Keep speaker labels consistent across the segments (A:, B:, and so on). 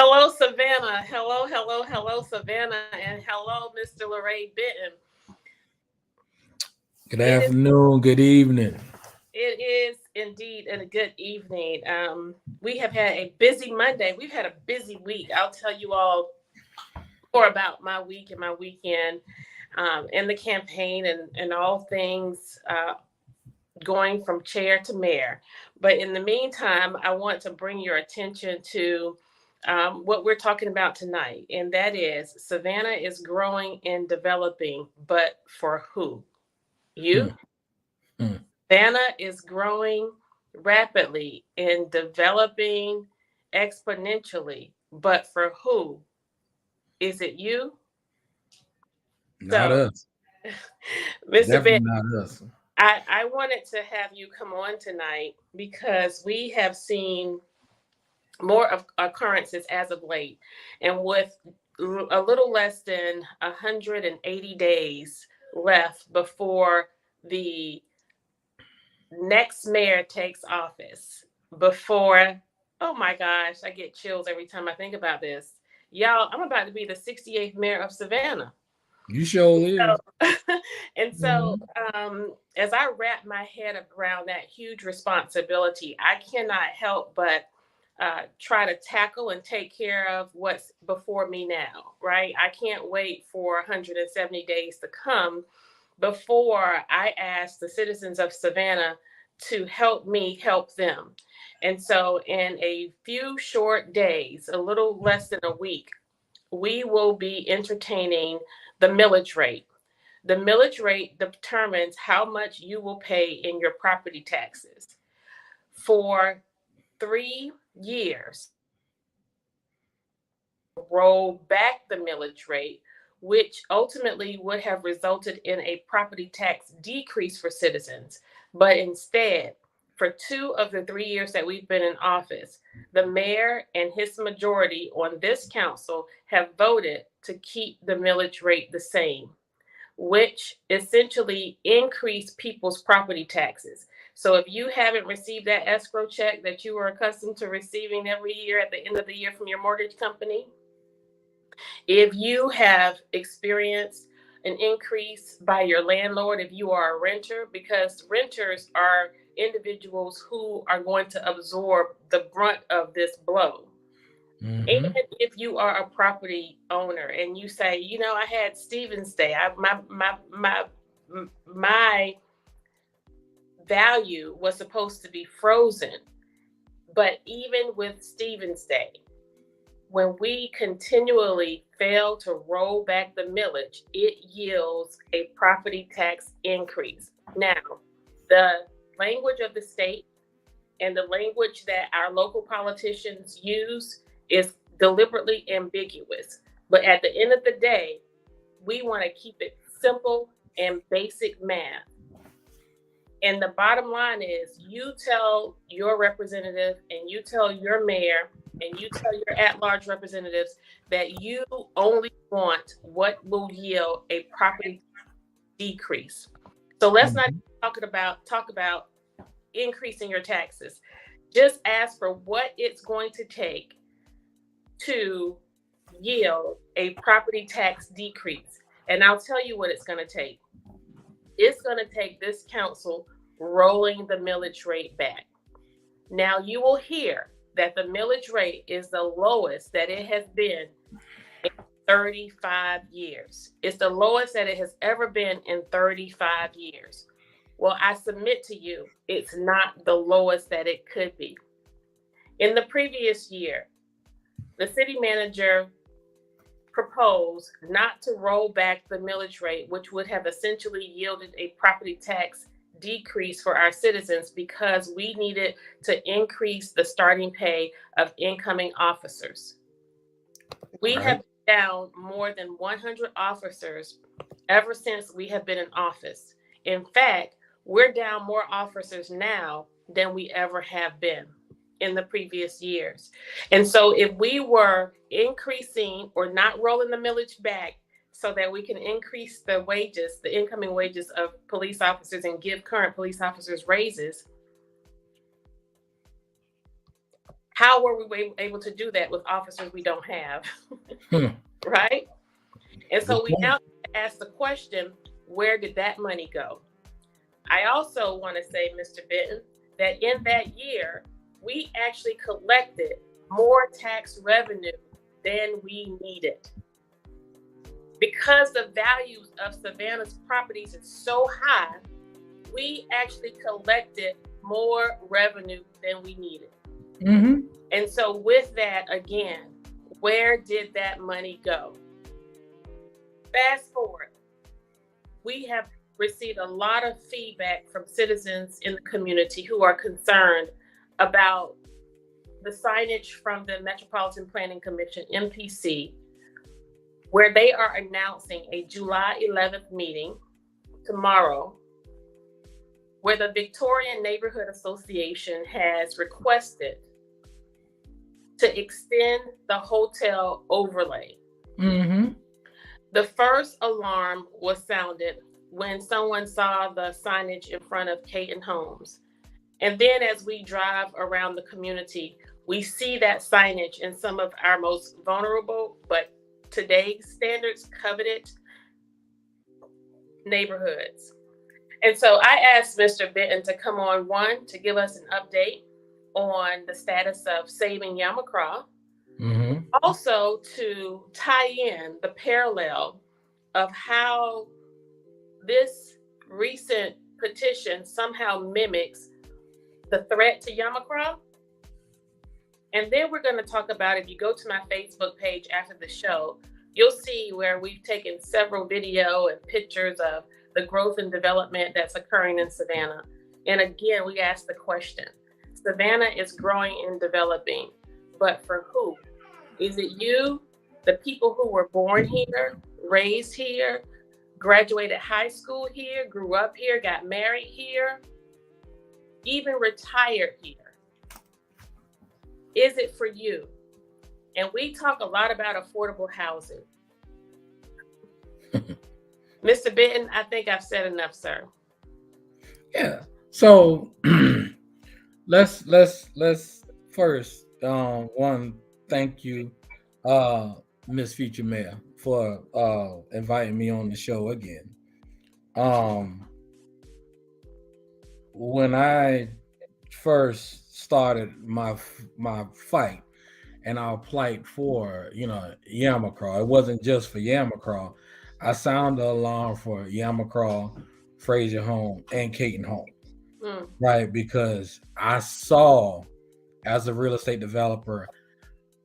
A: Hello, Savannah. Hello, Savannah, and hello, Mr. Lorray Benton.
B: Good
A: It is,
B: afternoon, good evening.
A: it is indeed a good evening. We have had a busy Monday. We've had a busy week. I'll tell you all more about my week and my weekend, and the campaign and all things going from chair to mayor. But in the meantime, I want to bring your attention to what we're talking about tonight, and that is Savannah is growing and developing, but for who? You?
B: Hmm, hmm.
A: Savannah is growing rapidly and developing exponentially, but for who? Is it you?
B: Not
A: So,
B: us.
A: Mr. Ben,
B: Definitely not us.
A: I wanted to have you come on tonight because we have seen more of occurrences as of late. And with a little less than 180 days left before the next mayor takes office, before, oh my gosh, I get chills every time I think about this. Y'all, I'm about to be the 68th mayor of Savannah.
B: You sure is.
A: So, and so,
B: Mhm.
A: as I wrap my head around that huge responsibility, I cannot help but try to tackle and take care of what's before me now, right? I can't wait for 170 days to come before I ask the citizens of Savannah to help me help them. And so, in a few short days, a little less than a week, we will be entertaining the millage rate. The millage rate determines how much you will pay in your property taxes. For 3 years, roll back the millage rate, which ultimately would have resulted in a property tax decrease for citizens. But instead, for 2 of the 3 years that we've been in office, the mayor and his majority on this council have voted to keep the millage rate the same, which essentially increase people's property taxes. So if you haven't received that escrow check that you are accustomed to receiving every year at the end of the year from your mortgage company, if you have experienced an increase by your landlord, if you are a renter, because renters are individuals who are going to absorb the brunt of this blow. And
B: Mm-hmm.
A: if you are a property owner and you say, I had Stevens Day, my value was supposed to be frozen. But even with Stevens Day, when we continually fail to roll back the millage, it yields a property tax increase. Now, the language of the state and the language that our local politicians use is deliberately ambiguous. But at the end of the day, we want to keep it simple and basic math. And the bottom line is you tell your representative and you tell your mayor and you tell your at-large representatives that you only want what will yield a property decrease. So let's not
B: Mm-hmm.
A: talk about increasing your taxes. Just ask for what it's going to take to yield a property tax decrease. And I'll tell you what it's going to take. It's going to take this council rolling the millage rate back. Now you will hear that the millage rate is the lowest that it has been in 35 years. It's the lowest that it has ever been in 35 years. Well, I submit to you, it's not the lowest that it could be. In the previous year, the city manager proposed not to roll back the millage rate, which would have essentially yielded a property tax decrease for our citizens because we needed to increase the starting pay of incoming officers. We have
B: Right.
A: been down more than 100 officers ever since we have been in office. In fact, we're down more officers now than we ever have been in the previous years. And so, if we were increasing or not rolling the millage back so that we can increase the wages, the incoming wages of police officers and give current police officers raises, How were we able to do that with officers we don't have? Right? And so we now ask the question, where did that money go? I also want to say, Mr. Benton, that in that year, we actually collected more tax revenue than we needed. Because the values of Savannah's properties is so high, we actually collected more revenue than we needed.
B: Mm-hmm.
A: And so with that, again, where did that money go? Fast forward, we have received a lot of feedback from citizens in the community who are concerned about the signage from the Metropolitan Planning Commission, MPC, where they are announcing a July 11th meeting tomorrow, where the Victorian Neighborhood Association has requested to extend the hotel overlay.
B: Mm-hmm.
A: The first alarm was sounded when someone saw the signage in front of Caton Homes. And then as we drive around the community, we see that signage in some of our most vulnerable, but today's standards, coveted neighborhoods. And so I asked Mr. Benton to come on, one, to give us an update on the status of saving Yamacraw,
B: Mm-hmm.
A: also to tie in the parallel of how this recent petition somehow mimics the threat to Yamacraw. And then we're going to talk about, if you go to my Facebook page after the show, you'll see where we've taken several video and pictures of the growth and development that's occurring in Savannah. And again, we ask the question, Savannah is growing and developing, but for who? Is it you, the people who were born here, raised here, graduated high school here, grew up here, got married here, even retired here? Is it for you? And we talk a lot about affordable housing. Mr. Benton, I think I've said enough, sir.
B: Yeah. So let's first one, thank you, Miss Future Mayor, for inviting me on the show again. When I first started my fight and our plight for Yamacraw, it wasn't just for Yamacraw. I sounded the alarm for Yamacraw, Fraser Home, and Caton Home, right? Because I saw, as a real estate developer,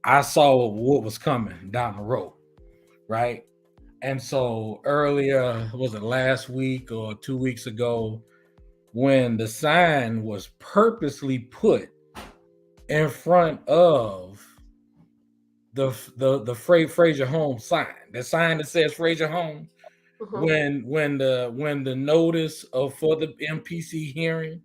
B: I saw what was coming down the road, right? And so earlier, was it last week or 2 weeks ago, when the sign was purposely put in front of the Fraser Home sign, the sign that says Fraser Home, when the notice for the MPC hearing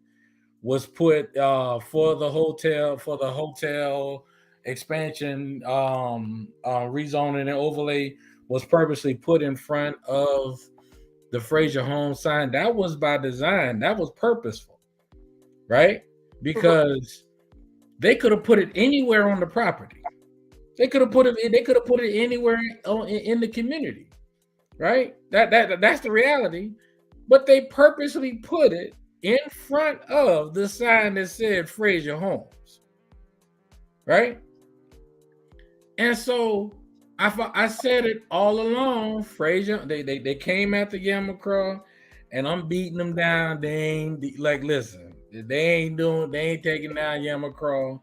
B: was put for the hotel expansion, rezoning and overlay was purposely put in front of the Fraser Home sign, that was by design. That was purposeful, right? Because they could have put it anywhere on the property. They could have put it anywhere in the community, right? That's the reality. But they purposely put it in front of the sign that said Fraser Homes, right? And so I said it all along. Fraser, they came after Yamacraw, and I'm beating them down. They ain't like, listen, they ain't taking down Yamacraw,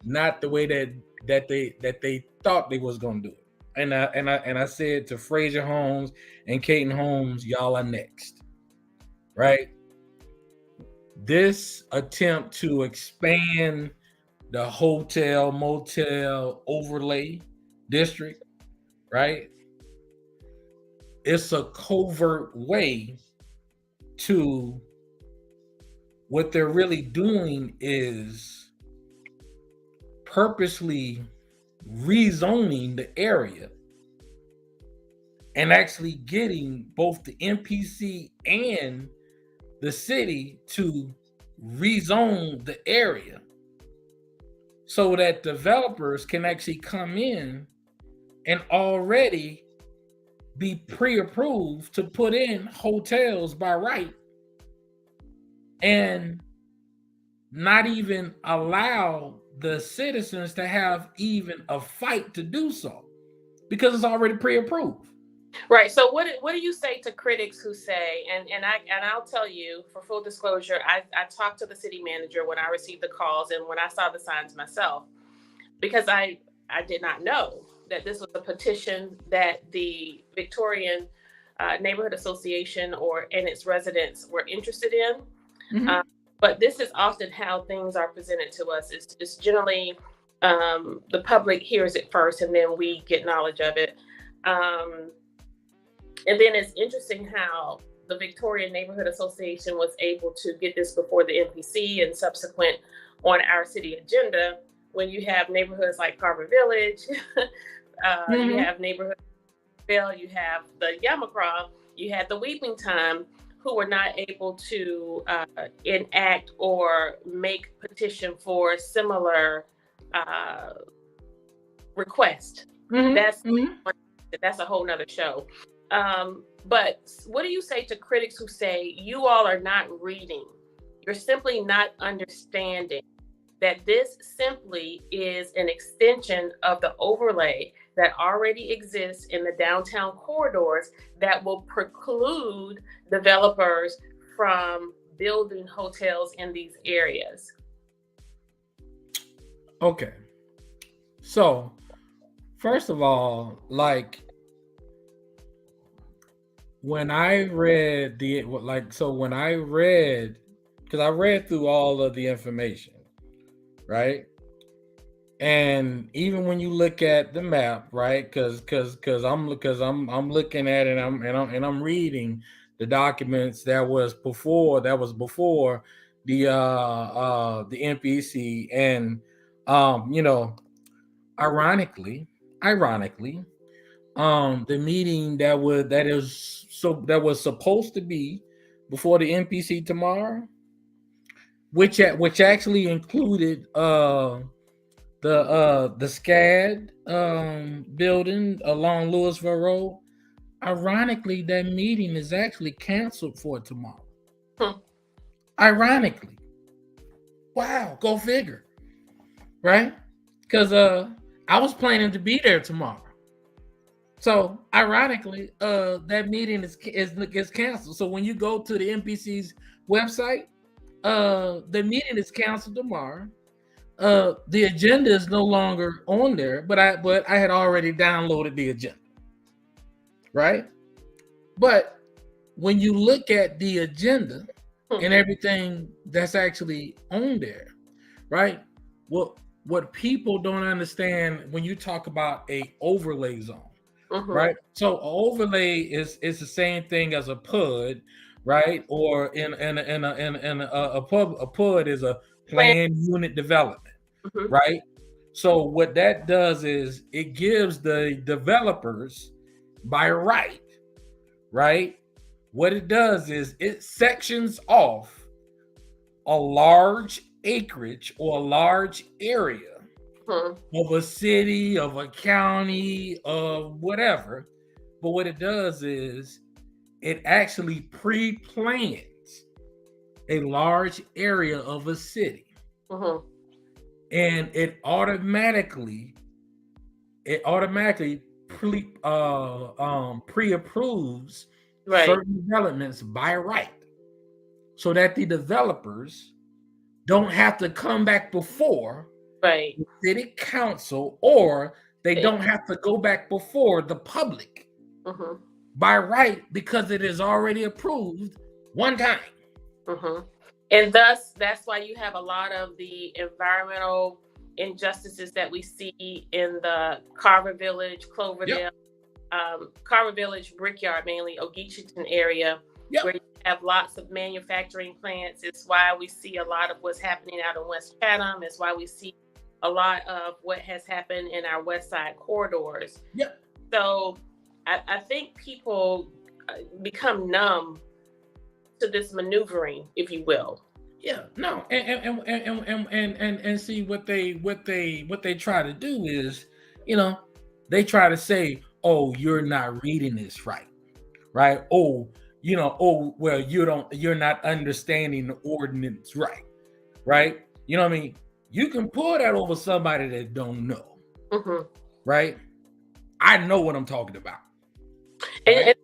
B: not the way that they thought they was gonna do it. And I said to Fraser Homes and Caton Homes, y'all are next, right? This attempt to expand the hotel motel overlay district, right? It's a covert way to, what they're really doing is purposely rezoning the area and actually getting both the MPC and the city to rezone the area so that developers can actually come in and already be pre-approved to put in hotels by right and not even allow the citizens to have even a fight to do so because it's already pre-approved.
A: Right. So what do you say to critics who say, and I'll tell you for full disclosure, I talked to the city manager when I received the calls and when I saw the signs myself, because I did not know that this was a petition that the Victorian Neighborhood Association and its residents were interested in.
B: Mm-hmm.
A: But this is often how things are presented to us. It's generally the public hears it first, and then we get knowledge of it. And then it's interesting how the Victorian Neighborhood Association was able to get this before the NPC and subsequent on our city agenda. When you have neighborhoods like Carver Village, you have neighborhoods, you have the Yamacraw, you had the Weeping Time, who were not able to enact or make petition for similar request. That's a whole nother show. But what do you say to critics who say you all are not reading? You're simply not understanding that this simply is an extension of the overlay that already exists in the downtown corridors that will preclude developers from building hotels in these areas.
B: Okay. So, first of all, like when I read because I read through all of the information, right? And even when you look at the map, right? Because I'm looking at it, and I'm reading the documents that was before the NPC, and ironically, the meeting that was supposed to be before the NPC tomorrow, which actually included the SCAD building along Louisville Road. Ironically, that meeting is actually canceled for tomorrow. Ironically. Wow, go figure. Right? Because I was planning to be there tomorrow. So ironically, that meeting is canceled. So when you go to the NPC's website, the meeting is canceled tomorrow. The agenda is no longer on there, but I had already downloaded the agenda, right? But when you look at the agenda and everything that's actually on there, right? What people don't understand when you talk about a overlay zone, right? So overlay is the same thing as a PUD, right? Or a PUD is a planned unit development. Right? So what that does is it gives the developers by right? What it does is it sections off a large acreage or a large area of a city, of a county, of whatever. But what it does is it actually pre-plans a large area of a city. And it automatically pre-approves certain developments by right, so that the developers don't have to come back before the city council, or they don't have to go back before the public by right, because it is already approved one time.
A: And thus, that's why you have a lot of the environmental injustices that we see in the Carver Village, Cloverdale, Carver Village, Brickyard, mainly Ogeechiton area, where you have lots of manufacturing plants. It's why we see a lot of what's happening out in West Chatham. It's why we see a lot of what has happened in our West Side corridors. So I think people become numb to this maneuvering, if you will.
B: Yeah, no, and see what they try to do is, you know, they try to say, oh, you're not reading this right, right? Oh, oh, well, you're not understanding the ordinance right, right? You know what I mean? You can pull that over somebody that don't know, right? I know what I'm talking about, right?
A: And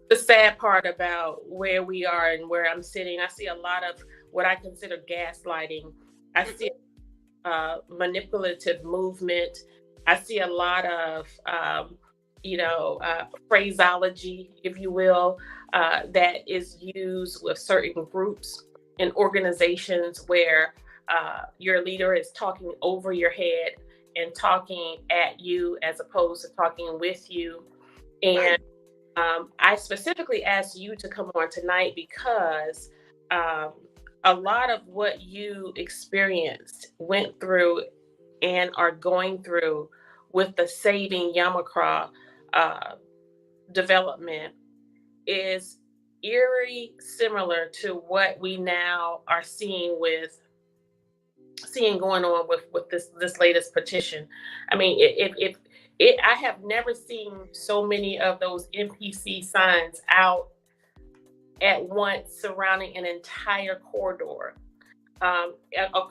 A: the sad part about where we are and where I'm sitting, I see a lot of what I consider gaslighting. I see manipulative movement. I see a lot of, phraseology, if you will, that is used with certain groups and organizations where your leader is talking over your head and talking at you as opposed to talking with you. And I specifically asked you to come on tonight because um, a lot of what you experienced, went through, and are going through with the Saving Yamakra uh, development is eerie similar to what we now are seeing going on with this latest petition. I mean, I have never seen so many of those NPC signs out at once surrounding an entire corridor. A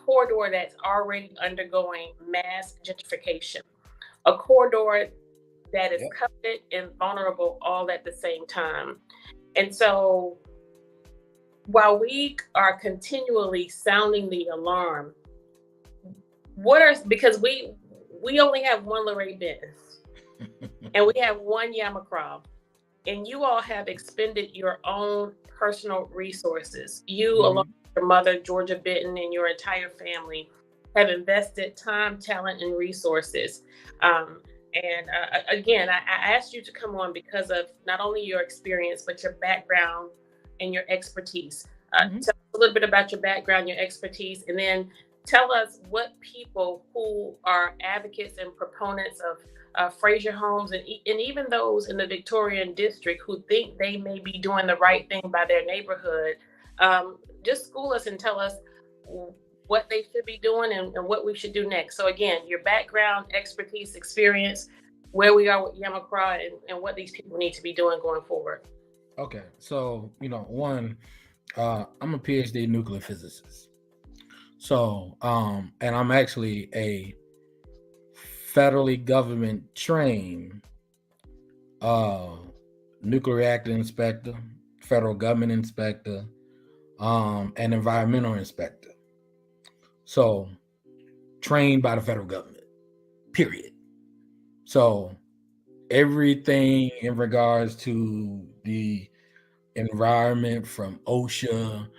A: corridor that's already undergoing mass gentrification, a corridor that is coveted and vulnerable all at the same time. And so, while we are continually sounding the alarm, because we only have one Lorraine Bennis and we have one Yamakra, and you all have expended your own personal resources. You, along with your mother, Georgia Benton, and your entire family have invested time, talent, and resources. Again, I asked you to come on because of not only your experience, but your background and your expertise. Tell us a little bit about your background, your expertise, and then tell us what people who are advocates and proponents of Fraser Homes and even those in the Victorian district who think they may be doing the right thing by their neighborhood, just school us and tell us what they should be doing and what we should do next. So again, your background, expertise, experience, where we are with Yamakra, and what these people need to be doing going forward.
B: Okay, so one, I'm a PhD nuclear physicist. So, and I'm actually a federally government trained nuclear reactor inspector, federal government inspector, and environmental inspector. So, trained by the federal government, period. So, everything in regards to the environment, from OSHA,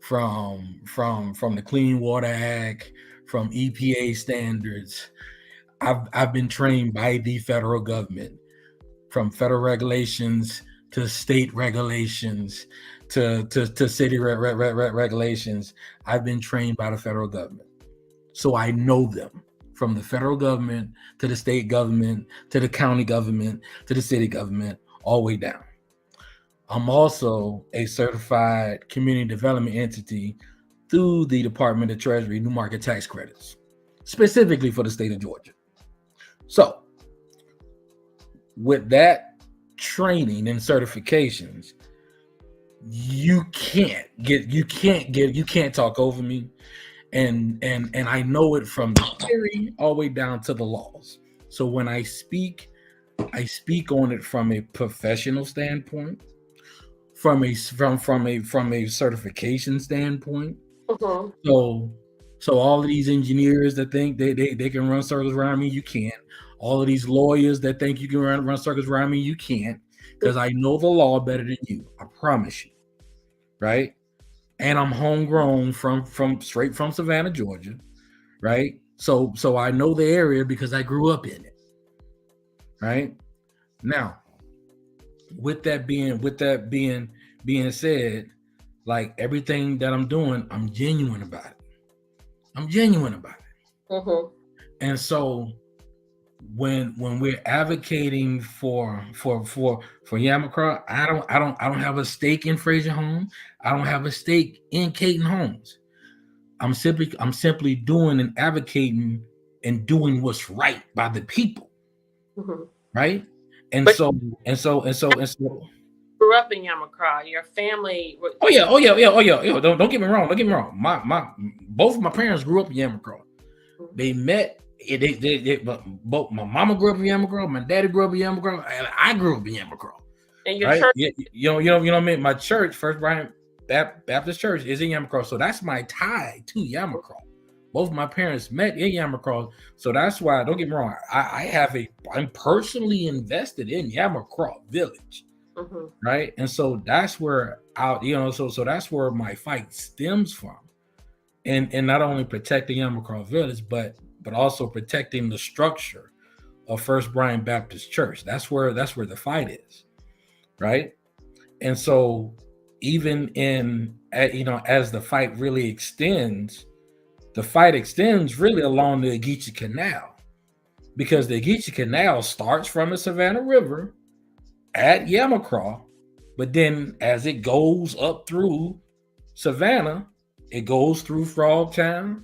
B: from the Clean Water Act, from EPA standards, I've been trained by the federal government, from federal regulations to state regulations to city regulations. I've been trained by the federal government, so I know them, from the federal government to the state government to the county government to the city government, all the way down. I'm also a certified community development entity through the Department of Treasury New Market Tax Credits, specifically for the state of Georgia. So, with that training and certifications, you can't talk over me, and I know it from the theory all the way down to the laws. So when I speak on it from a professional standpoint, from a certification standpoint. So all of these engineers that think they can run circles around me, you can't. All of these lawyers that think you can run circles around me, you can't, because I know the law better than you. I promise you, right? And I'm homegrown from straight from Savannah, Georgia, right? So I know the area because I grew up in it, right? Now, with that being said, like, everything that I'm doing, I'm genuine about it. And so when we're advocating for Yamakra, I don't have a stake in Fraser Home. I don't have a stake in Caton Homes. I'm simply doing and advocating and doing what's right by the people, right? And
A: But
B: so and so and so and so.
A: you grew up in Yamacraw. Your family.
B: Don't get me wrong. Don't get me wrong. My both of my parents grew up in Yamacraw. They met. Both my mama grew up in Yamacraw. My daddy grew up in Yamacraw, and I grew up in Yamacraw.
A: And your
B: Right?
A: church.
B: You know what I mean. My church, First Brian Baptist Church, is in Yamacraw, so that's my tie to Yamacraw. Both my parents met in Yamacraw, so that's why. Don't get me wrong. I'm personally invested in Yamacraw Village, right? And so that's where so that's where my fight stems from, and not only protecting Yamacraw Village, but also protecting the structure of First Brian Baptist Church. That's where the fight is, right? And so even as the fight really extends. The fight extends really along the Keasha Canal, because the Keasha Canal starts from the Savannah River at Yamacraw, but then as it goes up through Savannah, it goes through Frogtown,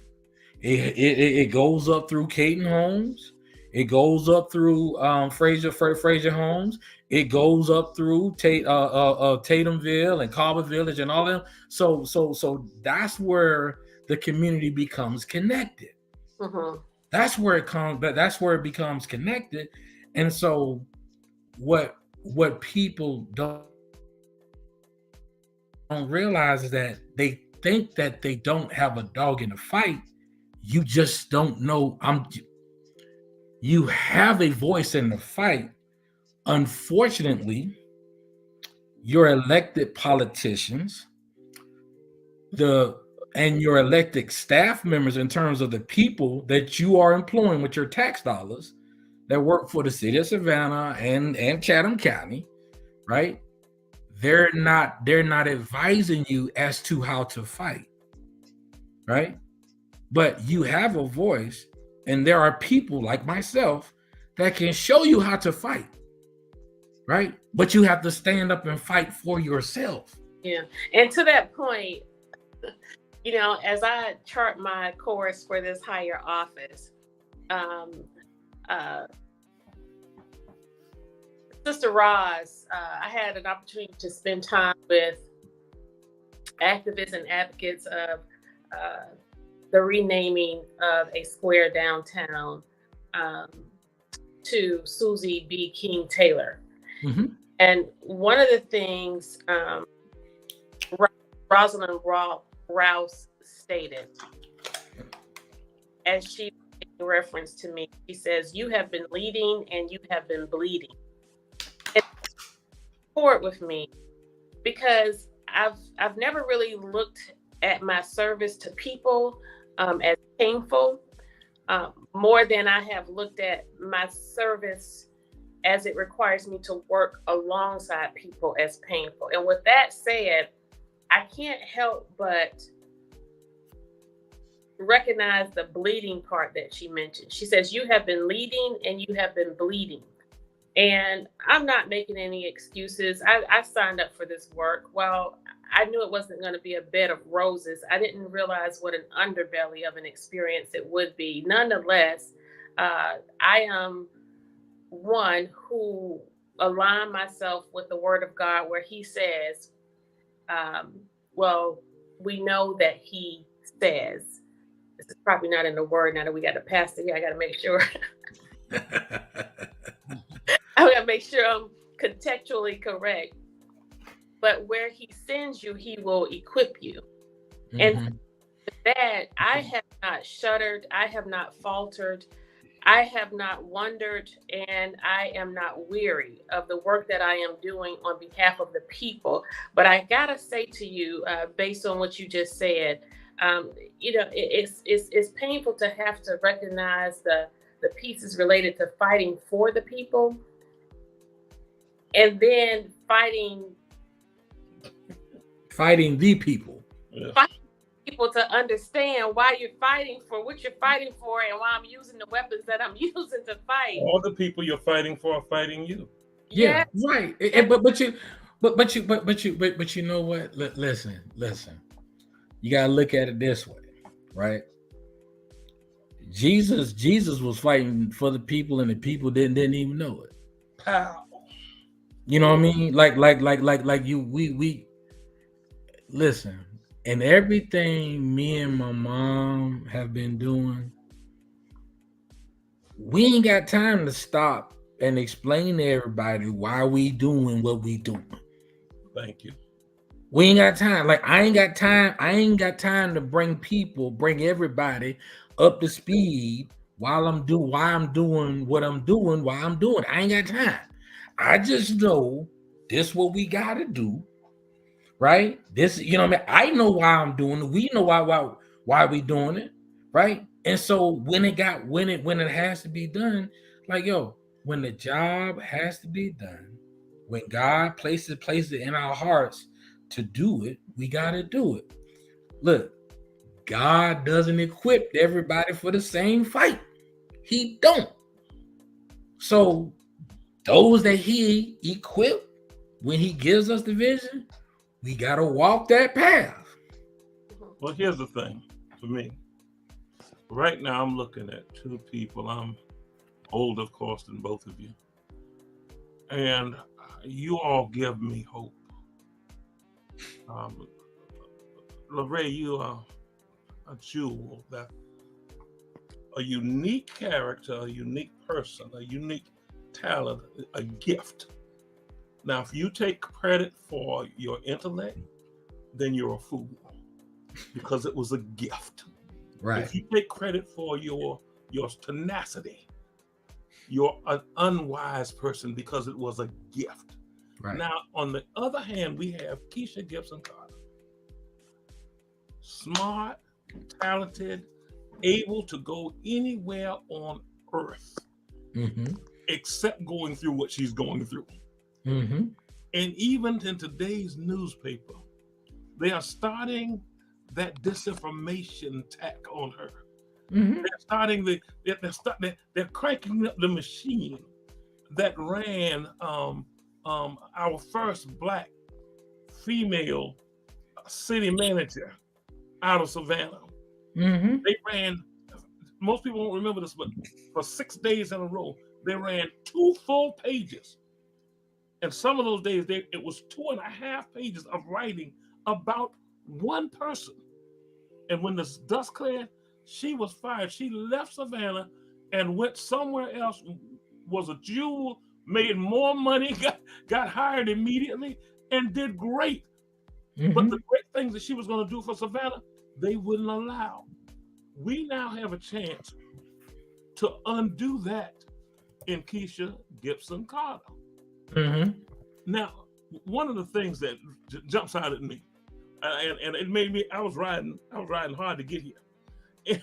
B: it goes up through Caton Homes, it goes up through Fraser Homes, it goes up through Tatumville and Carver Village and all that. So that's where the community becomes connected. That's where it becomes connected. And so what people don't realize is that they think that they don't have a dog in the fight. You just don't know. You have a voice in the fight. Unfortunately, your elected politicians, and your elected staff members, in terms of the people that you are employing with your tax dollars that work for the city of Savannah and Chatham County, right? They're not advising you as to how to fight, right? But you have a voice, and there are people like myself that can show you how to fight, right? But you have to stand up and fight for yourself.
A: Yeah. And to that point, as I chart my course for this higher office, Sister Roz, I had an opportunity to spend time with activists and advocates of the renaming of a square downtown to Susie B. King Taylor. And one of the things Rosalind Rouse stated, as she made reference to me, she says, "You have been leading and you have been bleeding." And forward with me, because I've never really looked at my service to people as painful, more than I have looked at my service as it requires me to work alongside people as painful. And with that said, I can't help but recognize the bleeding part that she mentioned. She says, "You have been leading and you have been bleeding." And I'm not making any excuses. I signed up for this work. Well, I knew it wasn't going to be a bed of roses. I didn't realize what an underbelly of an experience it would be. Nonetheless, I am one who aligned myself with the word of God, where he says, we know that he says, this is probably not in the word. Now that we got a pastor here, I got to make sure. I got to make sure I'm contextually correct. But where he sends you, he will equip you. And that, I have not shuddered. I have not faltered. I have not wondered, and I am not weary of the work that I am doing on behalf of the people. But I gotta say to you, based on what you just said, it's painful to have to recognize the pieces related to fighting for the people, and then fighting
B: the people.
C: Yeah.
A: Fighting people to understand why you're fighting for what you're fighting for, and why I'm using the weapons that I'm using to fight.
C: All the people you're fighting for are fighting you.
B: Yeah, right. But you know what? Listen. You gotta look at it this way. right? Jesus was fighting for the people, and the people didn't even know it.
C: Pow.
B: You know what I mean? Like you, we listen, and everything me and my mom have been doing, we ain't got time to stop and explain to everybody why we doing what we doing.
C: Thank you.
B: We ain't got time. Like I ain't got time to bring everybody up to speed why I'm doing what I'm doing, why I'm doing. I ain't got time. I just know this what we gotta do, right? This, you know what I mean? I know why I'm doing it. We know why we doing it, right? And so when it has to be done, like when the job has to be done, when God places it in our hearts to do it, we gotta do it. Look, God doesn't equip everybody for the same fight. He don't. So those that he equipped when he gives us the vision, we gotta walk that path.
C: Well, here's the thing for me. Right now, I'm looking at two people. I'm older, of course, than both of you. And you all give me hope. LaRae, you are a jewel, that a unique character, a unique person, a unique talent, a gift. Now, if you take credit for your intellect, then you're a fool because it was a gift.
B: Right.
C: If you take credit for your tenacity, you're an unwise person because it was a gift.
B: Right.
C: Now, on the other hand, we have Kesha Gibson Carter. Smart, talented, able to go anywhere on earth except going through what she's going through. And even in today's newspaper, they are starting that disinformation tack on her. They're starting they're cranking up the machine that ran our first Black female city manager out of Savannah. They ran, most people won't remember this, but for 6 days in a row, they ran 2 full pages. And some of those days, it was 2.5 pages of writing about one person. And when the dust cleared, she was fired. She left Savannah and went somewhere else, was a jewel, made more money, got hired immediately, and did great. But the great things that she was going to do for Savannah, they wouldn't allow. We now have a chance to undo that in Kesha Gibson Carter. Now, one of the things that jumps out at me, and it made me, I was riding hard to get here.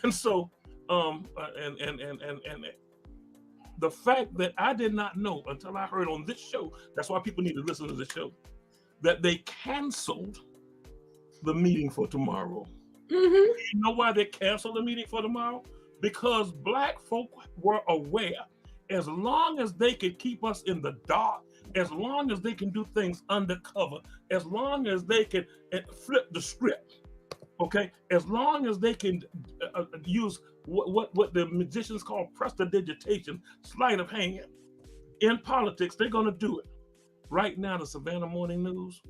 C: And so, and the fact that I did not know until I heard on this show, that's why people need to listen to the show, that they canceled the meeting for tomorrow. You know why they canceled the meeting for tomorrow? Because Black folk were aware, as long as they could keep us in the dark, as long as they can do things undercover, as long as they can flip the script, okay, as long as they can use what the magicians call prestidigitation, sleight of hand, in politics, they're going to do it. Right now, the Savannah Morning News,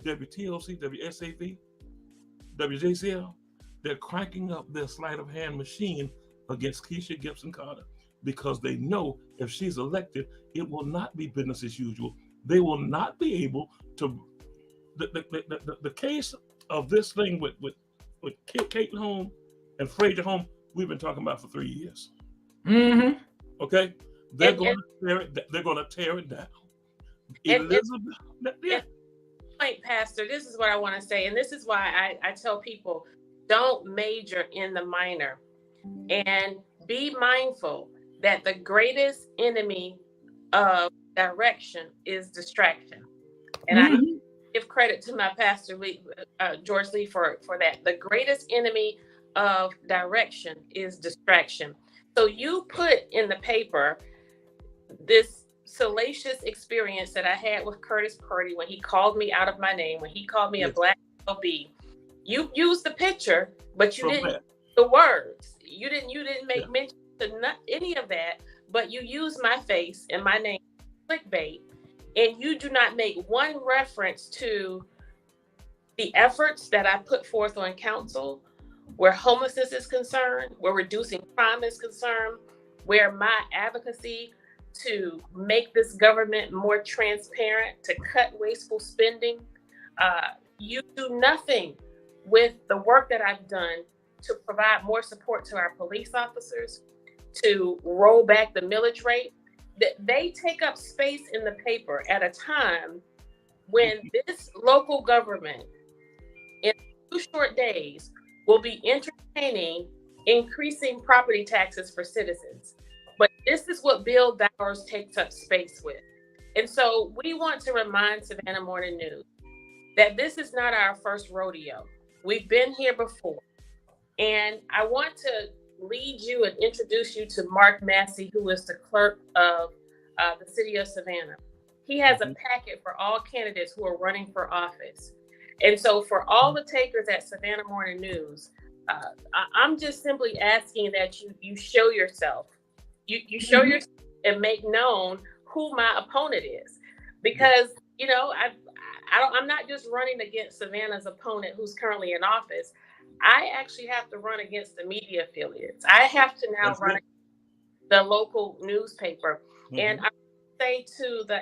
C: WTOC, WSAV, WJCL, they're cranking up their sleight of hand machine against Kesha Gibson Carter because they know if she's elected, it will not be business as usual. They will not be able to. The case of this thing with Kate Home and Frazier Home, we've been talking about for 3 years. Okay, they're going to tear it down. Elizabeth,
A: Pastor, this is what I want to say, and this is why I tell people, don't major in the minor, and be mindful that the greatest enemy of direction is distraction. And I give credit to my pastor, George Lee, for that. The greatest enemy of direction is distraction. So you put in the paper this salacious experience that I had with Curtis Purdy when he called me out of my name, when he called me a Black LB. You used the picture, but you didn't the words. You didn't make mention to any of that, but you use my face and my name, clickbait, and you do not make one reference to the efforts that I put forth on council, where homelessness is concerned, where reducing crime is concerned, where my advocacy to make this government more transparent, to cut wasteful spending. You do nothing with the work that I've done to provide more support to our police officers, to roll back the millage rate. They take up space in the paper at a time when this local government, in 2 short days, will be entertaining increasing property taxes for citizens. But this is what Bill Bowers takes up space with. And so we want to remind Savannah Morning News that this is not our first rodeo. We've been here before. And I want to lead you and introduce you to Mark Massey, who is the clerk of the city of Savannah. He has a packet for all candidates who are running for office. And so for all the takers at Savannah Morning News, I'm just simply asking that you show yourself. You show yourself and make known who my opponent is. Because, you know, I'm not just running against Savannah's opponent who's currently in office. I actually have to run against the media affiliates. I have to now run against the local newspaper. And I say to the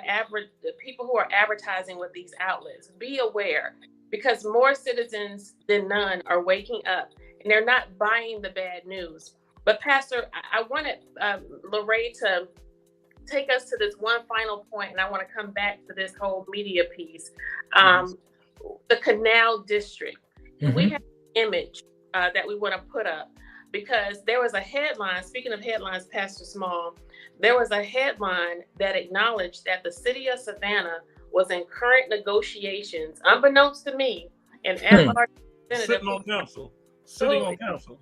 A: people who are advertising with these outlets, be aware, because more citizens than none are waking up and they're not buying the bad news. But Pastor, I wanted Lorraine to take us to this one final point, and I want to come back to this whole media piece. The Canal District. We have an image that we want to put up, because there was a headline, speaking of headlines, Pastor Small, there was a headline that acknowledged that the city of Savannah was in current negotiations, unbeknownst to me, and at large
C: sitting on council.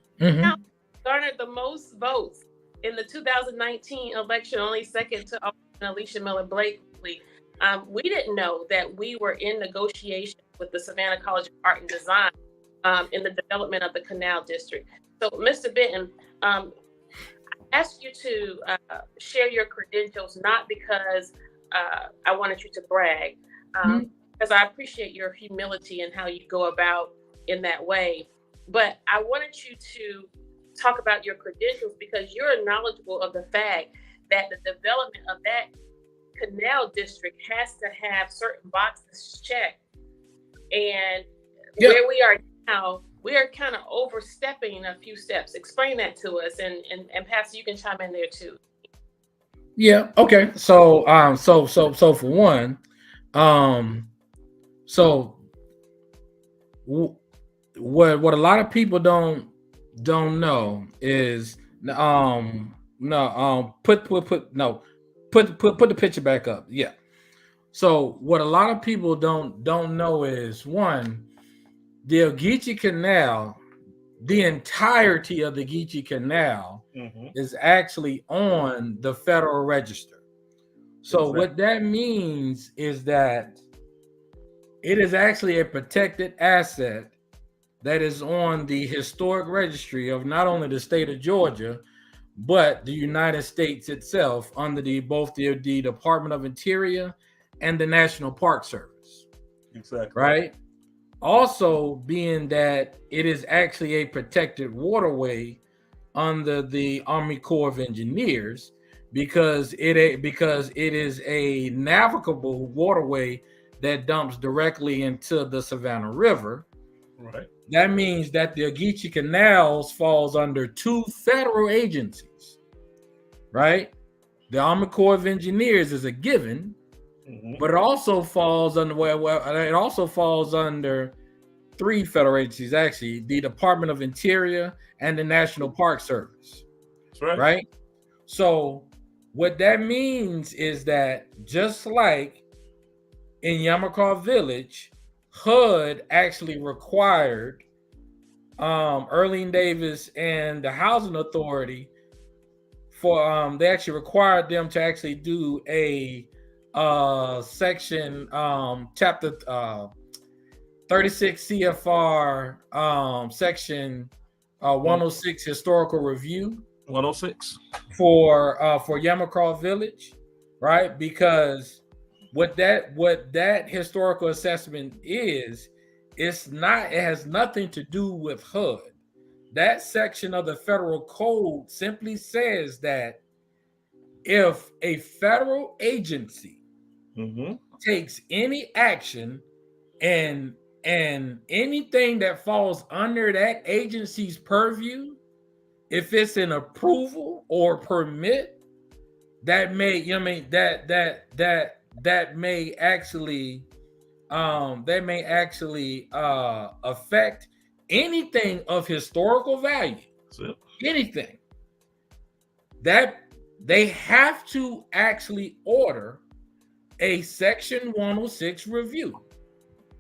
A: Garnered the most votes in the 2019 election, only second to Alicia Miller Blakely. We didn't know that we were in negotiation with the Savannah College of Art and Design in the development of the Canal District. So, Mr. Benton, I ask you to share your credentials, not because I wanted you to brag, because I appreciate your humility and how you go about in that way. But I wanted you to talk about your credentials, because you're knowledgeable of the fact that the development of that Canal District has to have certain boxes checked. And where we are now, we are kind of overstepping a few steps. Explain that to us, and Pastor, you can chime in there too.
B: Yeah. Okay. So for one, what a lot of people don't know is put the picture back up. Yeah. So what a lot of people don't know is, one, the Geechee Canal, the entirety of the Geechee Canal is actually on the Federal Register. So what that means is that it is actually a protected asset that is on the historic registry of not only the state of Georgia, but the United States itself, under both the Department of Interior and the National Park Service.
C: Exactly.
B: Right? Also, being that it is actually a protected waterway under the Army Corps of Engineers, because it is a navigable waterway that dumps directly into the Savannah River.
C: Right.
B: That means that the Geechee Canals falls under 2 federal agencies, right? The Army Corps of Engineers is a given, but it also falls under under 3 federal agencies, actually: the Department of Interior and the National Park Service.
C: That's right.
B: Right? So what that means is that, just like in Yamacraw Village, HUD actually required Earlene Davis and the Housing Authority they actually required them to actually do a section chapter 36 CFR section 106 historical review
C: 106
B: for Yamacraw Village, right? Because what that historical assessment is, it has nothing to do with HUD. That section of the federal code simply says that if a federal agency takes any action and anything that falls under that agency's purview, if it's an approval or permit, that may, that may actually affect anything of historical value. Anything that they have to actually order a Section 106 review.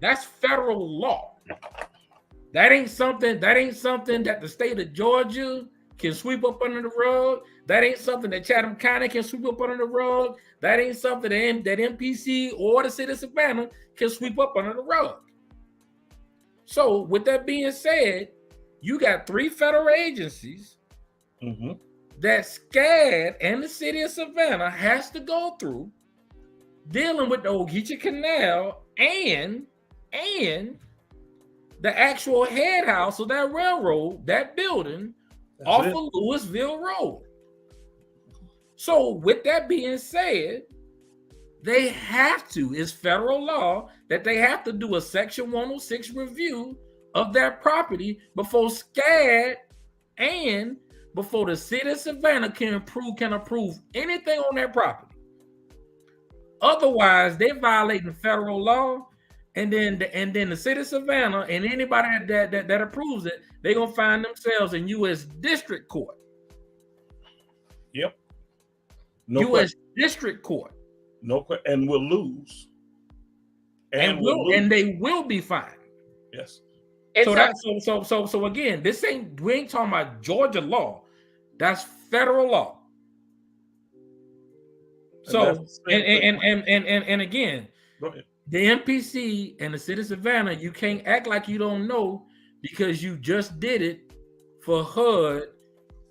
B: That's federal law. That ain't something that the state of Georgia can sweep up under the rug. That ain't something that Chatham County can sweep up under the rug. That ain't something that MPC or the city of Savannah can sweep up under the rug. So with that being said, you got 3 federal agencies that SCAD and the city of Savannah has to go through dealing with the Ogeechee Canal and the actual head house of that railroad, that building off of Louisville Road. So with that being said, they have to, it's federal law that they have to do a Section 106 review of that property before SCAD and before the city of Savannah can approve anything on that property. Otherwise, they're violating federal law, and then the city of Savannah and anybody that approves it, they're gonna find themselves in U.S. District Court.
C: Yep.
B: U.S. District Court.
C: And we'll lose.
B: And they will be fined.
C: Yes.
B: So again, we ain't talking about Georgia law. That's federal law. So and again,
C: go ahead.
B: The MPC and the city of Savannah, you can't act like you don't know because you just did it for HUD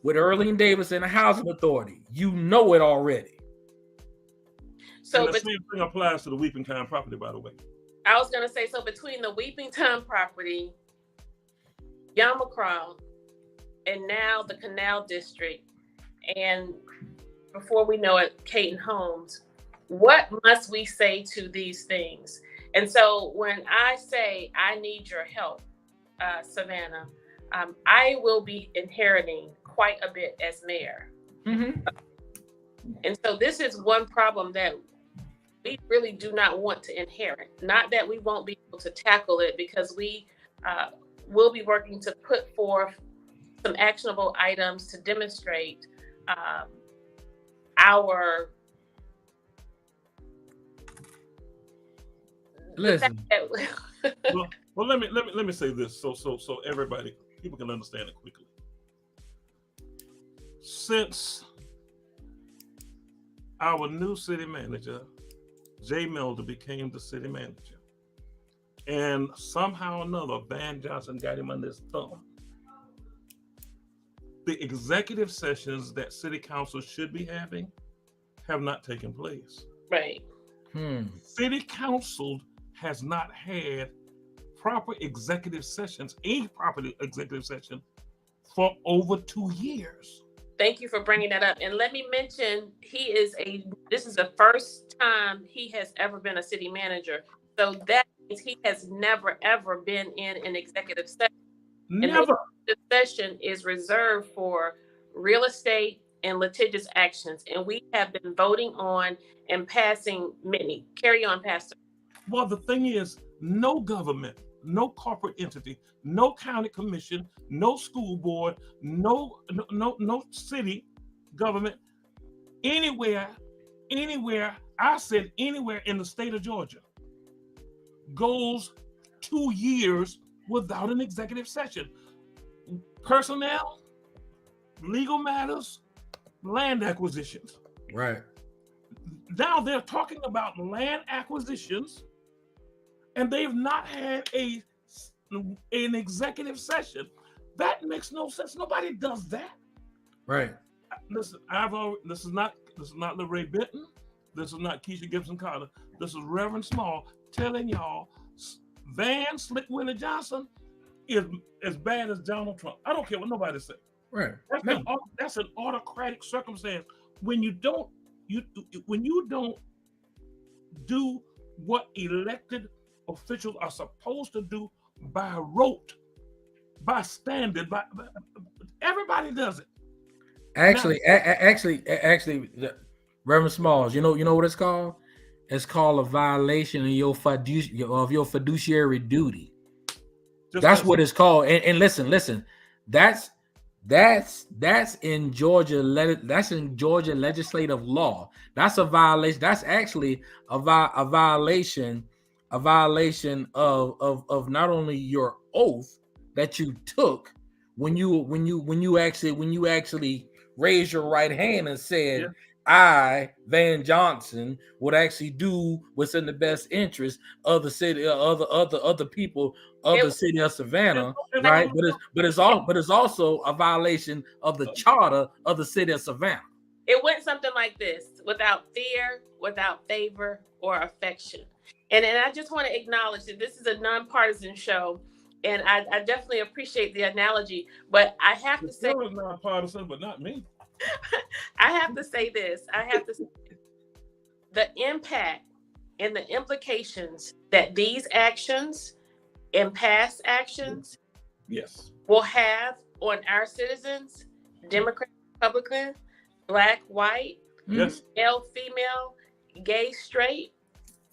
B: with Earlene Davis and the Housing Authority. You know it already.
A: So
C: the same thing applies to the Weeping Time property, by the way.
A: I was going to say, so between the Weeping Time property, Yamacraw, and now the Canal District, and before we know it, Caton Homes, what must we say to these things? And so when I say I need your help, Savannah, I will be inheriting quite a bit as mayor. And so this is one problem that we really do not want to inherit. Not that we won't be able to tackle it, because we will be working to put forth some actionable items to demonstrate our
B: listen.
C: well, let me say this so everybody, people can understand it quickly. Since our new city manager, Jay Melder, became the city manager, and somehow or another Van Johnson got him under his thumb, the executive sessions that city council should be having have not taken place.
A: Right.
C: City council has not had proper executive sessions, a proper executive session, for over 2 years.
A: Thank you for bringing that up. And let me mention, this is the first time he has ever been a city manager. So that means he has never, ever been in an executive session.
C: Never.
A: And the session is reserved for real estate and litigious actions. And we have been voting on and passing many. Carry on, Pastor.
C: Well, the thing is, no government, no corporate entity, no county commission, no school board, no city government, anywhere, I said anywhere in the state of Georgia, goes 2 years without an executive session. Personnel, legal matters, land acquisitions.
B: Right.
C: Now they're talking about land acquisitions, and they've not had an executive session. That makes no sense. Nobody does that.
B: Right.
C: Listen, this is not LeRae Benton. This is not Keisha Gibson Carter. This is Reverend Small telling y'all Van Slick Winnie Johnson is as bad as Donald Trump. I don't care what nobody says.
B: Right.
C: That's an autocratic circumstance when you don't do what elected officials are supposed to do by rote, by standard, by everybody does it.
B: Actually, Reverend Smalls, you know what it's called? It's called a violation of your fiduciary duty. That's what it's called. And listen, that's in Georgia. That's in Georgia legislative law. That's a violation. That's actually a violation of not only your oath that you took when you actually raised your right hand and said, I, Van Johnson, would actually do what's in the best interest of the city, other people of the city of Savannah, right? But it's also a violation of the charter of the city of Savannah.
A: It went something like this: without fear, without favor, or affection. And I just want to acknowledge that this is a nonpartisan show, and I definitely appreciate the analogy. But I have to say,
C: it's nonpartisan, but not me.
A: I have to say this. The impact and the implications that these actions and past actions will have on our citizens, Democrat, Republican, Black, white, male, female, gay, straight,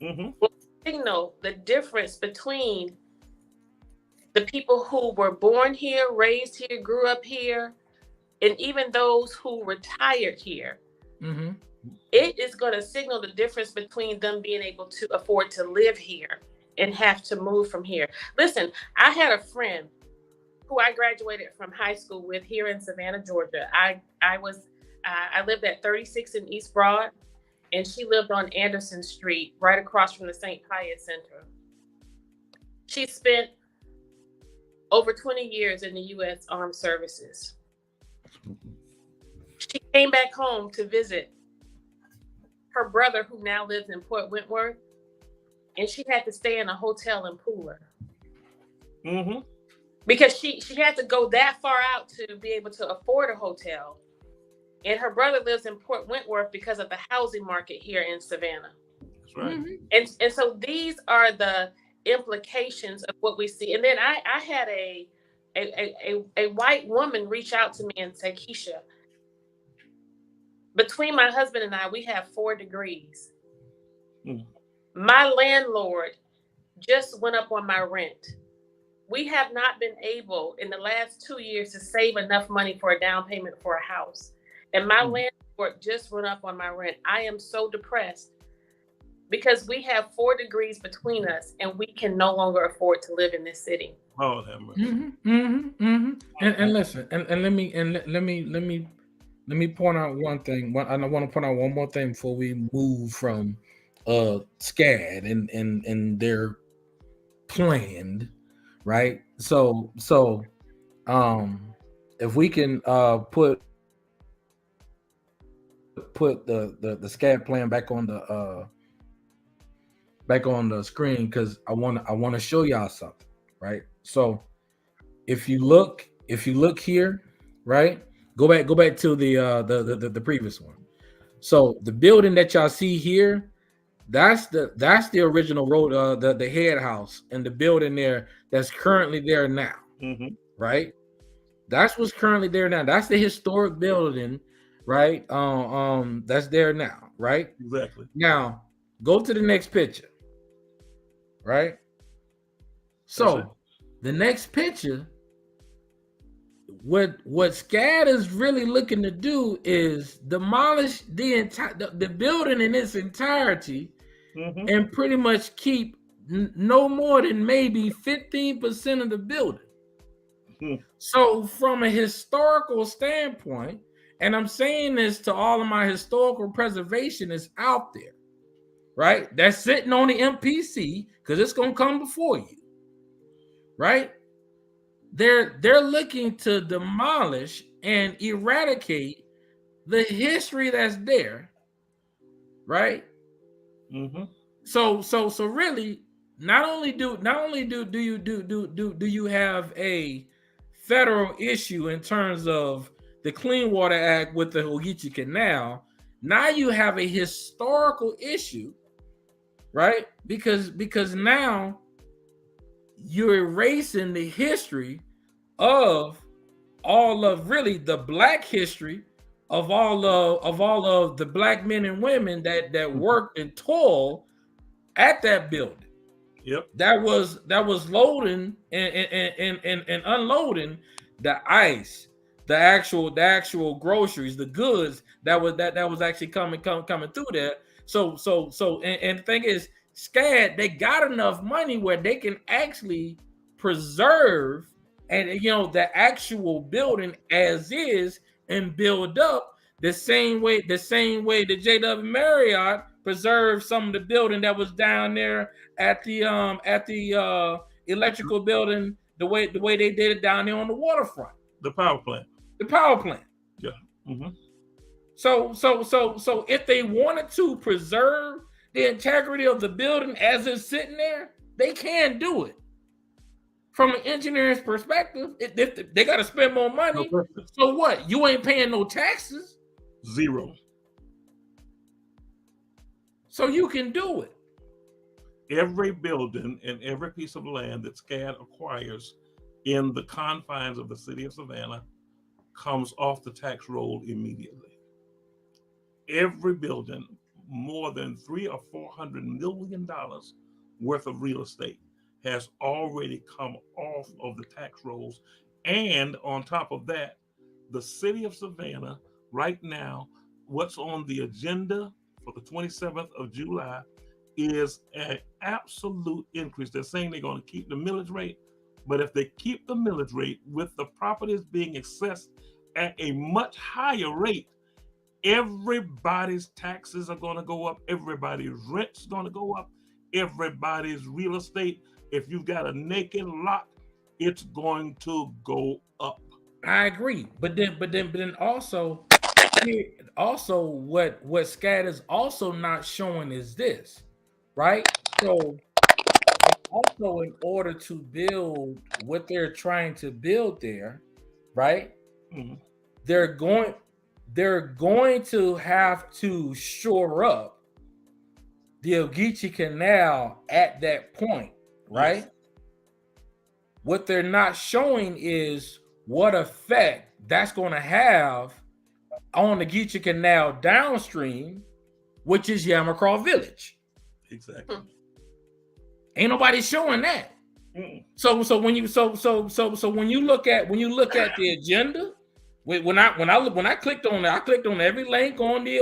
A: will signal the difference between the people who were born here, raised here, grew up here, and even those who retired here. It is going to signal the difference between them being able to afford to live here and have to move from here. Listen, I had a friend who I graduated from high school with here in Savannah, Georgia. I lived at 36 in East Broad, and she lived on Anderson Street, right across from the St. Pius Center. She spent over 20 years in the U.S. Armed Services. She came back home to visit her brother, who now lives in Port Wentworth, and she had to stay in a hotel in Pooler. Because she had to go that far out to be able to afford a hotel. And her brother lives in Port Wentworth because of the housing market here in Savannah.
C: That's right.
A: And so these are the implications of what we see. And then I had a white woman reach out to me and say, Keisha, between my husband and I, we have 4 degrees. My landlord just went up on my rent. We have not been able in the last 2 years to save enough money for a down payment for a house. And my landlord just went up on my rent. I am so depressed because we have 4 degrees between us and we can no longer afford to live in this city.
C: Oh, that much.
B: And listen, and let me point out one thing. I want to point out one more thing before we move from SCAD and their planned, right? So if we can put the SCAD plan back on the screen, because I want to show y'all something, right? So if you look here, right? Go back to the previous one. So the building that y'all see here, that's the original road, the head house, and the building there that's currently there now, right? That's what's currently there now. That's the historic building, right? That's there now, right?
C: Exactly.
B: Now go to the next picture, right? So the next picture, what SCAD is really looking to do is demolish the building in its entirety, and pretty much keep no more than maybe 15% of the building. So from a historical standpoint, and I'm saying this to all of my historical preservationists out there, right? That's sitting on the MPC, because it's going to come before you, right? they're looking to demolish and eradicate the history that's there, right?
C: Mm-hmm.
B: So really, not only do you have a federal issue in terms of the Clean Water Act with the Ogeechee Canal, now you have a historical issue, right? Because now you're erasing the history of all of really the Black history of all of the Black men and women that worked and toiled at that building.
C: Yep.
B: That was loading and unloading the ice, the actual groceries, the goods that was actually coming through there. So and the thing is, SCAD, they got enough money where they can actually preserve and the actual building as is and build up the same way the JW Marriott preserved some of the building that was down there at the electrical building, the way they did it down there on the waterfront.
C: The power plant.
B: Yeah.
C: Mm-hmm.
B: So if they wanted to preserve the integrity of the building as it's sitting there, they can do it. From an engineer's perspective, if they got to spend more money. No, so what? You ain't paying no taxes.
C: Zero.
B: So you can do it.
C: Every building and every piece of land that SCAD acquires in the confines of the city of Savannah comes off the tax roll immediately. Every building, more than $300 or $400 million worth of real estate has already come off of the tax rolls. And on top of that, the city of Savannah right now, what's on the agenda for the 27th of July is an absolute increase. They're saying they're going to keep the millage rate, but if they keep the millage rate with the properties being assessed at a much higher rate, everybody's taxes are going to go up, everybody's rent's going to go up, everybody's real estate. If you've got a naked lot, it's going to go up.
B: I agree, but then also what SCAD is also not showing is this, right? So also in order to build what they're trying to build there, right? Mm-hmm. They're going to have to shore up the Ogeechee Canal at that point, right? Yes. What they're not showing is what effect that's going to have on the Ogeechee Canal downstream, which is Yamacraw Village.
C: Exactly.
B: Ain't nobody showing that. Mm-mm. So when you look at the agenda, when I clicked on it, I clicked on every link on the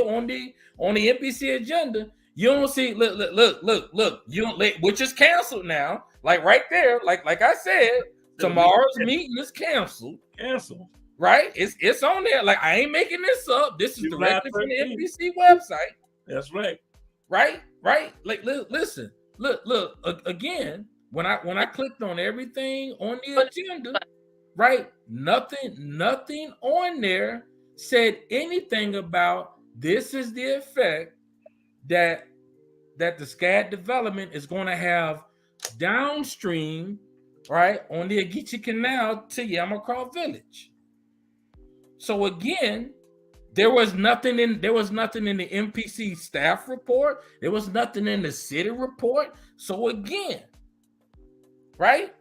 B: NPC agenda. You don't see look. You don't, which is canceled now. Like right there, like I said, tomorrow's meeting is canceled. Right? It's on there. Like I ain't making this up. This is directly from the NPC website.
C: That's right.
B: Right. Like listen. Look. Again, when I clicked on everything on the agenda, right? Nothing on there said anything about this is the effect that the SCAD development is going to have downstream, right, on the Ogeechee Canal to Yamacraw Village. So again, there was nothing in the MPC staff report. There was nothing in the city report. So again, right?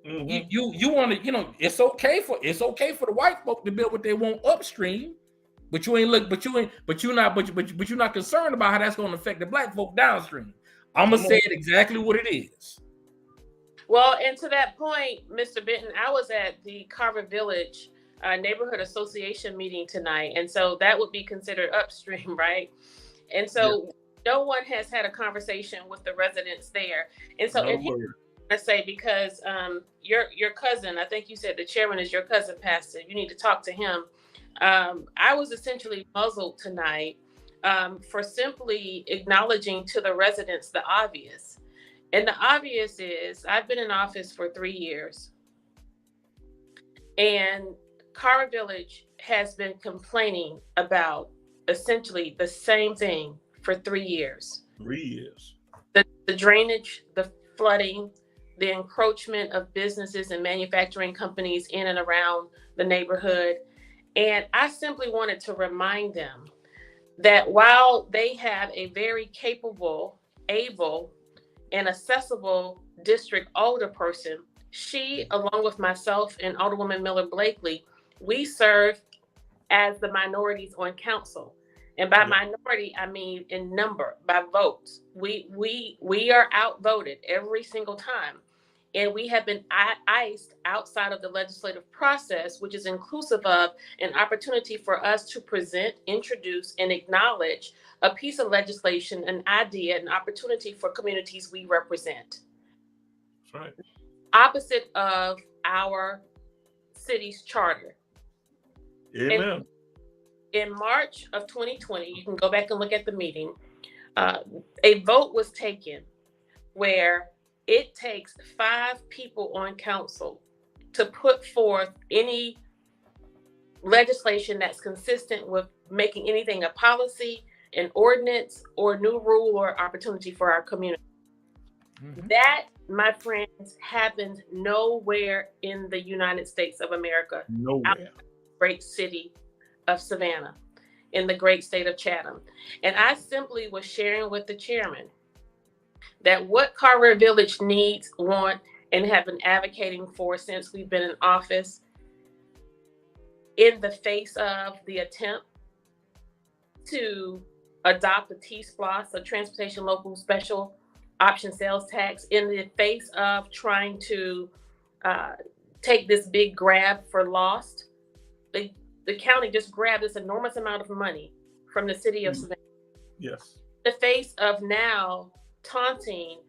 B: Mm-hmm. You want to, it's okay for the white folk to build what they want upstream, but you're not concerned about how that's going to affect the black folk downstream. I'm gonna say it exactly what it is.
A: Well, and to that point, Mr. Benton, I was at the Carver Village Neighborhood Association meeting tonight, and so that would be considered upstream, right? And so no one has had a conversation with the residents there, and so I say because your cousin, I think you said the chairman is your cousin, Pastor. You need to talk to him. I was essentially muzzled tonight for simply acknowledging to the residents the obvious. And the obvious is I've been in office for 3 years. And Carver Village has been complaining about essentially the same thing for 3 years.
C: 3 years.
A: The drainage, the flooding, the encroachment of businesses and manufacturing companies in and around the neighborhood. And I simply wanted to remind them that while they have a very capable, able, and accessible district alderperson, she, along with myself and Alderwoman Miller Blakely, we serve as the minorities on council. And by minority, I mean in number, by votes. We are outvoted every single time. And we have been iced outside of the legislative process, which is inclusive of an opportunity for us to present, introduce, and acknowledge a piece of legislation, an idea, an opportunity for communities we represent.
C: That's right.
A: Opposite of our city's charter.
C: Amen.
A: In March of 2020, you can go back and look at the meeting, a vote was taken where it takes 5 people on council to put forth any legislation that's consistent with making anything a policy, an ordinance, or new rule or opportunity for our community. Mm-hmm. That, my friends, happens nowhere in the United States of America.
C: Nowhere.
A: Great city of Savannah, in the great state of Chatham. And I simply was sharing with the chairman that what Carver Village needs, want, and have been advocating for since we've been in office, in the face of the attempt to adopt a T-SPLOS, a transportation local special option sales tax, in the face of trying to take this big grab for lost. The county just grabbed this enormous amount of money from the city of Savannah.
C: Yes.
A: In the face of now taunting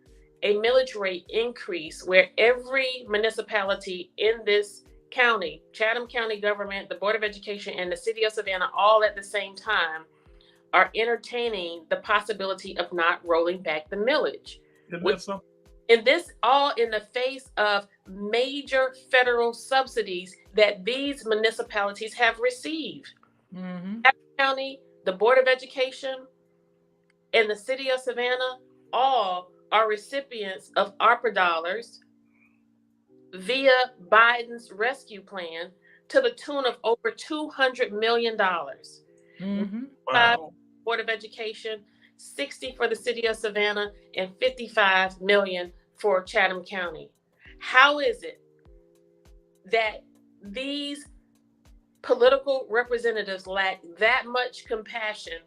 A: a millage rate increase where every municipality in this county, Chatham County government, the Board of Education, and the city of Savannah, all at the same time, are entertaining the possibility of not rolling back the millage. And this all in the face of major federal subsidies that these municipalities have received. Mm-hmm. Chatham County, the Board of Education, and the city of Savannah all are recipients of ARPA dollars via Biden's rescue plan to the tune of over $200 million. Mm-hmm.
C: Wow.
A: Board of Education, 60 for the city of Savannah, and 55 million for Chatham County. How is it that these political representatives lack that much compassion?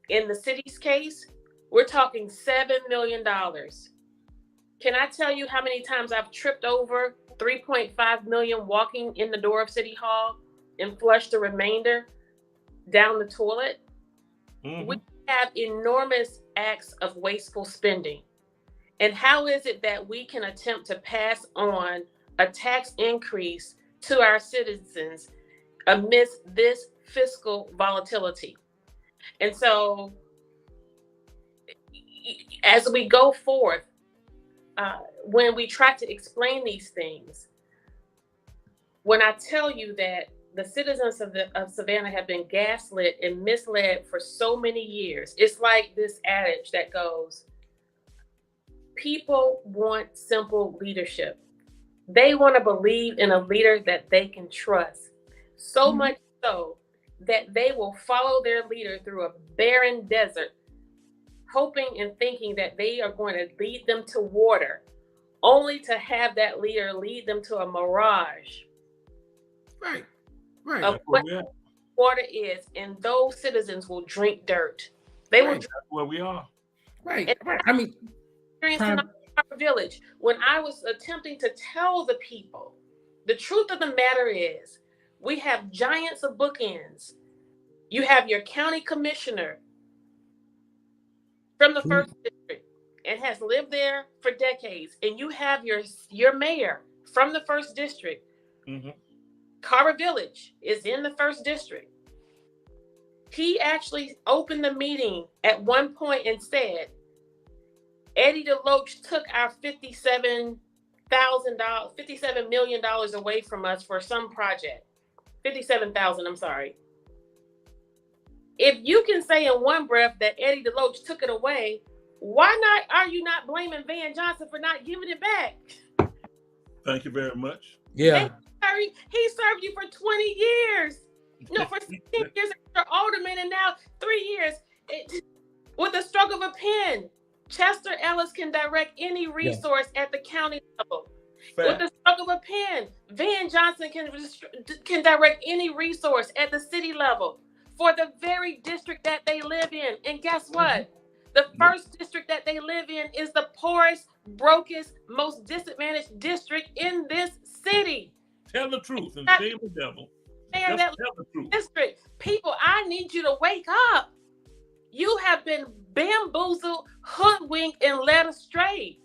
A: In the city's case, we're talking $7 million. Can I tell you how many times I've tripped over 3.5 million walking in the door of City Hall and flushed the remainder down the toilet? Mm-hmm. We have enormous acts of wasteful spending. And how is it that we can attempt to pass on a tax increase to our citizens amidst this fiscal volatility? And so as we go forth, when we try to explain these things, when I tell you that the citizens of Savannah have been gaslit and misled for so many years, it's like this adage that goes, people want simple leadership. They want to believe in a leader that they can trust. So mm-hmm. much so that they will follow their leader through a barren desert, hoping and thinking that they are going to lead them to water, only to have that leader lead them to a mirage.
B: Right.
A: Of what water is, and those citizens will drink dirt. They will drink
C: where we are.
B: Right. I mean,
A: in our village, when I was attempting to tell the people, the truth of the matter is, we have giants of bookends. You have your county commissioner from the first district and has lived there for decades, and you have your mayor from the first district. Mm-hmm. Carver Village is in the first district. He actually opened the meeting at one point and said, Eddie DeLoach took our 57 $57 million away from us for some project. 57,000, I'm sorry. If you can say in one breath that Eddie DeLoach took it away, why not are you not blaming Van Johnson for not giving it back?
C: Thank you very much.
B: Yeah.
A: He served you for 20 years. No, for 16 years as your alderman, and now 3 years. With the stroke of a pen, Chester Ellis can direct any resource at the county level. Fact. With the stroke of a pen, Van Johnson can direct any resource at the city level for the very district that they live in. And guess what? The first district that they live in is the poorest, brokest, most disadvantaged district in this city.
C: Tell the truth and shame the devil.
A: Just tell the truth. District. People, I need you to wake up. You have been bamboozled, hoodwinked, and led astray.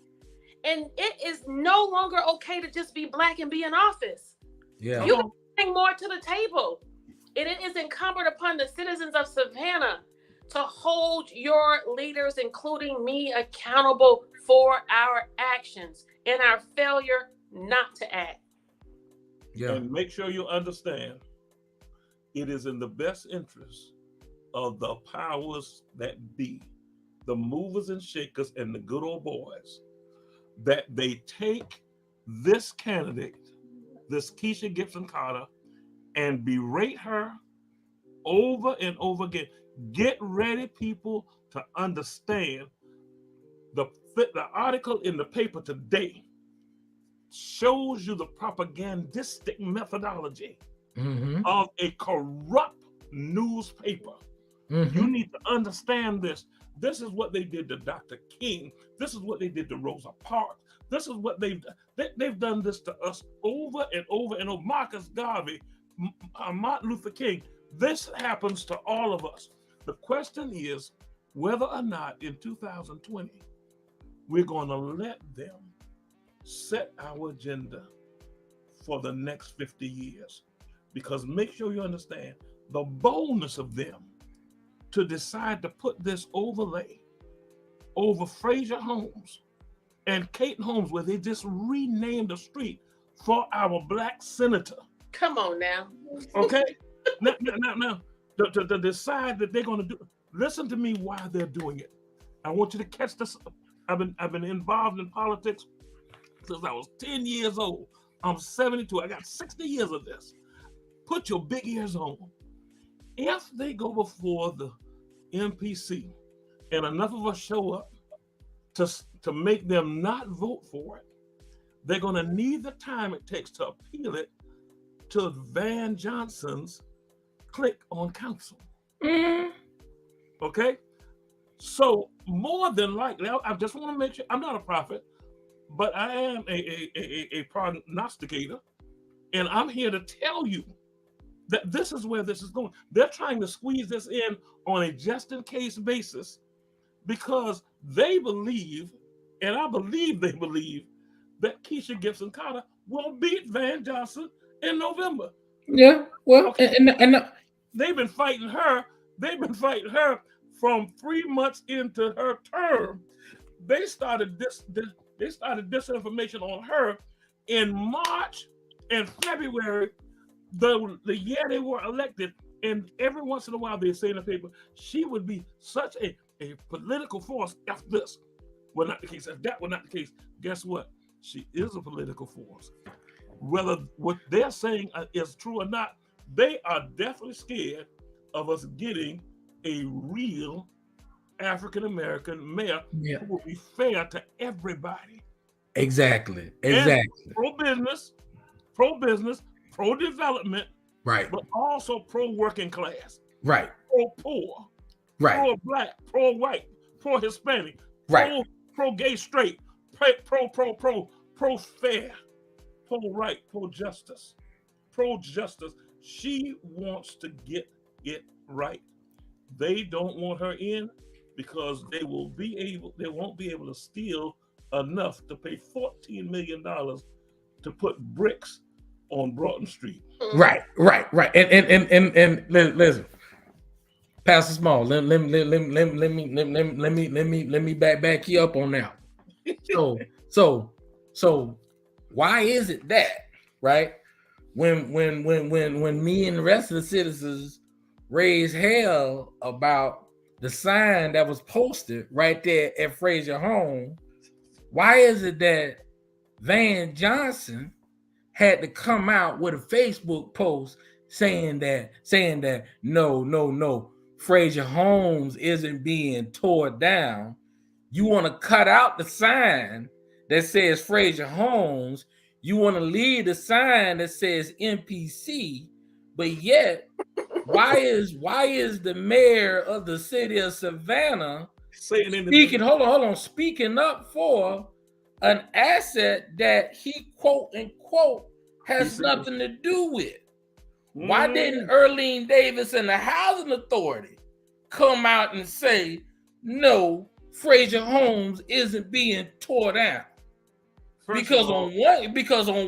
A: And it is no longer okay to just be Black and be in office. Yeah. You can bring more to the table. And it is incumbent upon the citizens of Savannah to hold your leaders, including me, accountable for our actions and our failure not to act.
C: Yeah. And make sure you understand, it is in the best interest of the powers that be, the movers and shakers and the good old boys, that they take this candidate, this Keisha Gibson Carter, and berate her over and over again. Get ready, people, to understand the article in the paper today shows you the propagandistic methodology of a corrupt newspaper. You need to understand this. This is what they did to Dr. King. This is what they did to Rosa Parks. This is what they've done. They've done this to us over and over and over. Marcus Garvey, Martin Luther King. This happens to all of us. The question is whether or not in 2020 we're going to let them set our agenda for the next 50 years. Because make sure you understand the boldness of them to decide to put this overlay over Frazier Homes and Kate Holmes, where they just renamed the street for our Black senator.
A: Come on now.
C: Okay? now, to decide that they're going to do. Listen to me why they're doing it. I want you to catch this. I've been involved in politics since I was 10 years old. I'm 72. I got 60 years of this. Put your big ears on. If they go before the MPC and enough of us show up to make them not vote for it, they're going to need the time it takes to appeal it to Van Johnson's clique on council. Okay? So more than likely, I just want to make sure, I'm not a prophet, but I am a prognosticator, and I'm here to tell you that this is where this is going. They're trying to squeeze this in on a just-in-case basis because they believe, and I believe they believe, that Keisha Gibson Carter will beat Van Johnson in November.
B: Yeah, well, okay. and
C: they've been fighting her. They've been fighting her from 3 months into her term. They started disinformation on her in March and February, the year they were elected. And every once in a while they say in the paper, she would be such a political force if this were not the case. If that were not the case, guess what? She is a political force. Whether what they're saying is true or not, they are definitely scared of us getting a real African-American mayor who will be fair to everybody.
B: Exactly.
C: Pro-business, pro-development,
B: right?
C: But also pro-working class,
B: right?
C: Pro-poor,
B: right?
C: Pro-black, pro-white, pro-Hispanic,
B: right?
C: Pro-gay, straight, pro-fair, pro-right, pro-justice. She wants to get it right. They don't want her in because they won't be able to steal enough to pay $14 million to put bricks on Broughton Street.
B: Right. And listen, Pastor Small, let me back you up on that. So Why is it that, right? When me and the rest of the citizens raised hell about the sign that was posted right there at Frazier Home, why is it that Van Johnson had to come out with a Facebook post saying that no, Frazier Homes isn't being torn down. You want to cut out the sign that says Frazier Homes. You want to leave the sign that says MPC, but yet why is the mayor of the city of Savannah speaking up for an asset that he quote unquote has nothing to do with? Why didn't Earlene Davis and the Housing Authority come out and say no, Frazier Homes isn't being tore down? Because on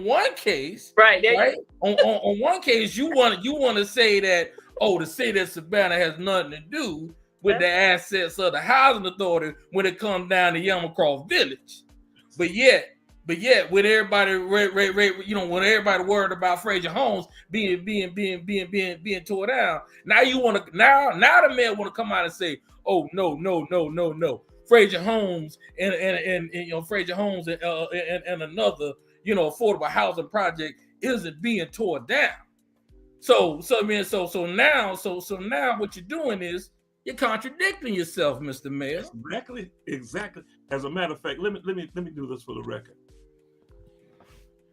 B: one case, right? On one case, you want to say that, oh, the city of Savannah has nothing to do with the assets of the Housing Authority when it comes down to Yamacross Village. But yet, when everybody, when everybody worried about Frazier Homes being tore down, now you want to now the mayor want to come out and say, oh no. Frazier Homes and Frazier Homes and another affordable housing project isn't being torn down. So now what you're doing is you're contradicting yourself, Mr. Mayor.
C: Exactly. As a matter of fact, let me do this for the record.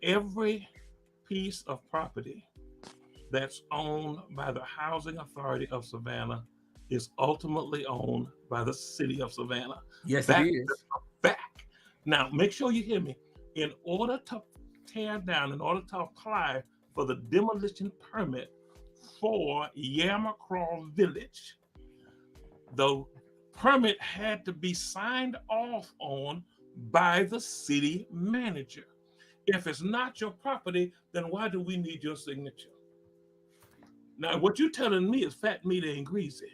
C: Every piece of property that's owned by the Housing Authority of Savannah is ultimately owned by the city of Savannah.
B: Yes, it is.
C: Fact. Now, make sure you hear me. In order to tear down, in order to apply for the demolition permit for Yamacraw Village, the permit had to be signed off on by the city manager. If it's not your property, then why do we need your signature? Now, what you're telling me is fat meat ain't greasy.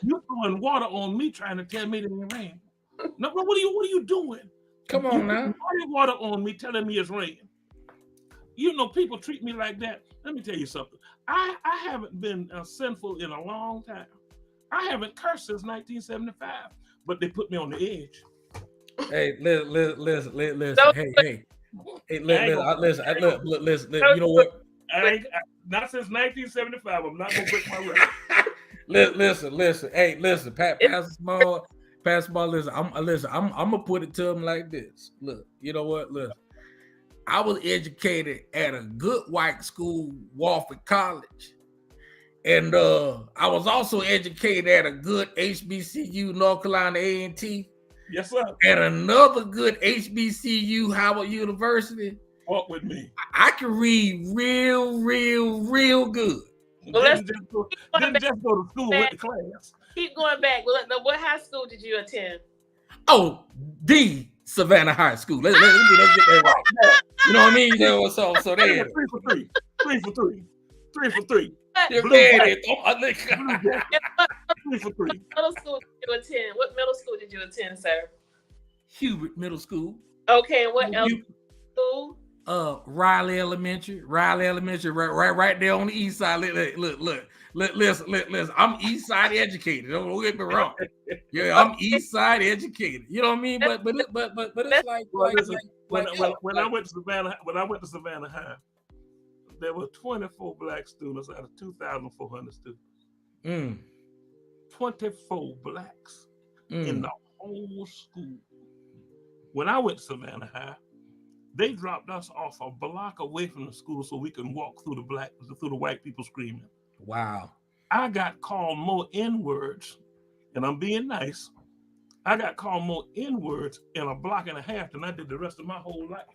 C: You're throwing water on me, trying to tell me it ain't rain. No, what are you doing?
B: Come on now.
C: Water on me, telling me it's rain. People treat me like that. Let me tell you something. I haven't been sinful in a long time. I haven't cursed since 1975, but they put me on the edge.
B: Hey, listen. Hey, listen. You know what?
C: Not since 1975. I'm not gonna break my record.
B: Listen. Hey, listen, Pastor Small. Listen, I'm gonna put it to him like this. Look, you know what? Listen, I was educated at a good white school, Wofford College, and I was also educated at a good HBCU, North Carolina A&T.
C: Yes, sir.
B: And another good HBCU, Howard University.
C: Walk with me.
B: I can read real good.
A: Well,
C: didn't just go to school with the class.
A: Keep going back. What high school did you attend?
B: Oh, the Savannah High School. Let's get that right. You know what I mean? So there.
C: 3 for 3. 3 for 3. 3 for 3.
A: What middle school did you attend, sir?
B: Hubert Middle School.
A: Okay, and what school?
B: Riley Elementary, right there on the east side. Look, listen. I'm east side educated. Don't get me wrong. Yeah, I'm east side educated. You know what I mean? But it's like
C: when I went to Savannah High, there were 24 black students out of 2,400 students. 24 blacks in the whole school. When I went to Savannah High, they dropped us off a block away from the school so we can walk through the white people screaming.
B: Wow.
C: I got called more N-words, and I'm being nice. I got called more N-words in a block and a half than I did the rest of my whole life.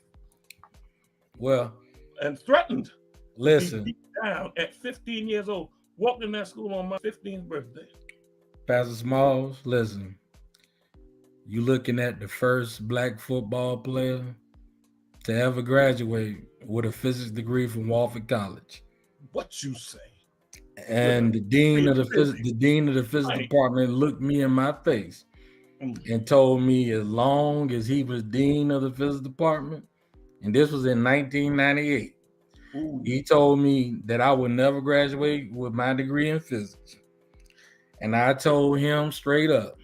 B: Well,
C: and threatened.
B: Listen.
C: Beat down at 15 years old. Walked in that school on my 15th birthday.
B: Pastor Smalls, listen. You looking at the first black football player to ever graduate with a physics degree from Wofford College.
C: What you say?
B: And the dean of the physics department looked me in my face and told me as long as he was dean of the physics department, and this was in 1998.
C: Ooh.
B: He told me that I would never graduate with my degree in physics. And I told him straight up,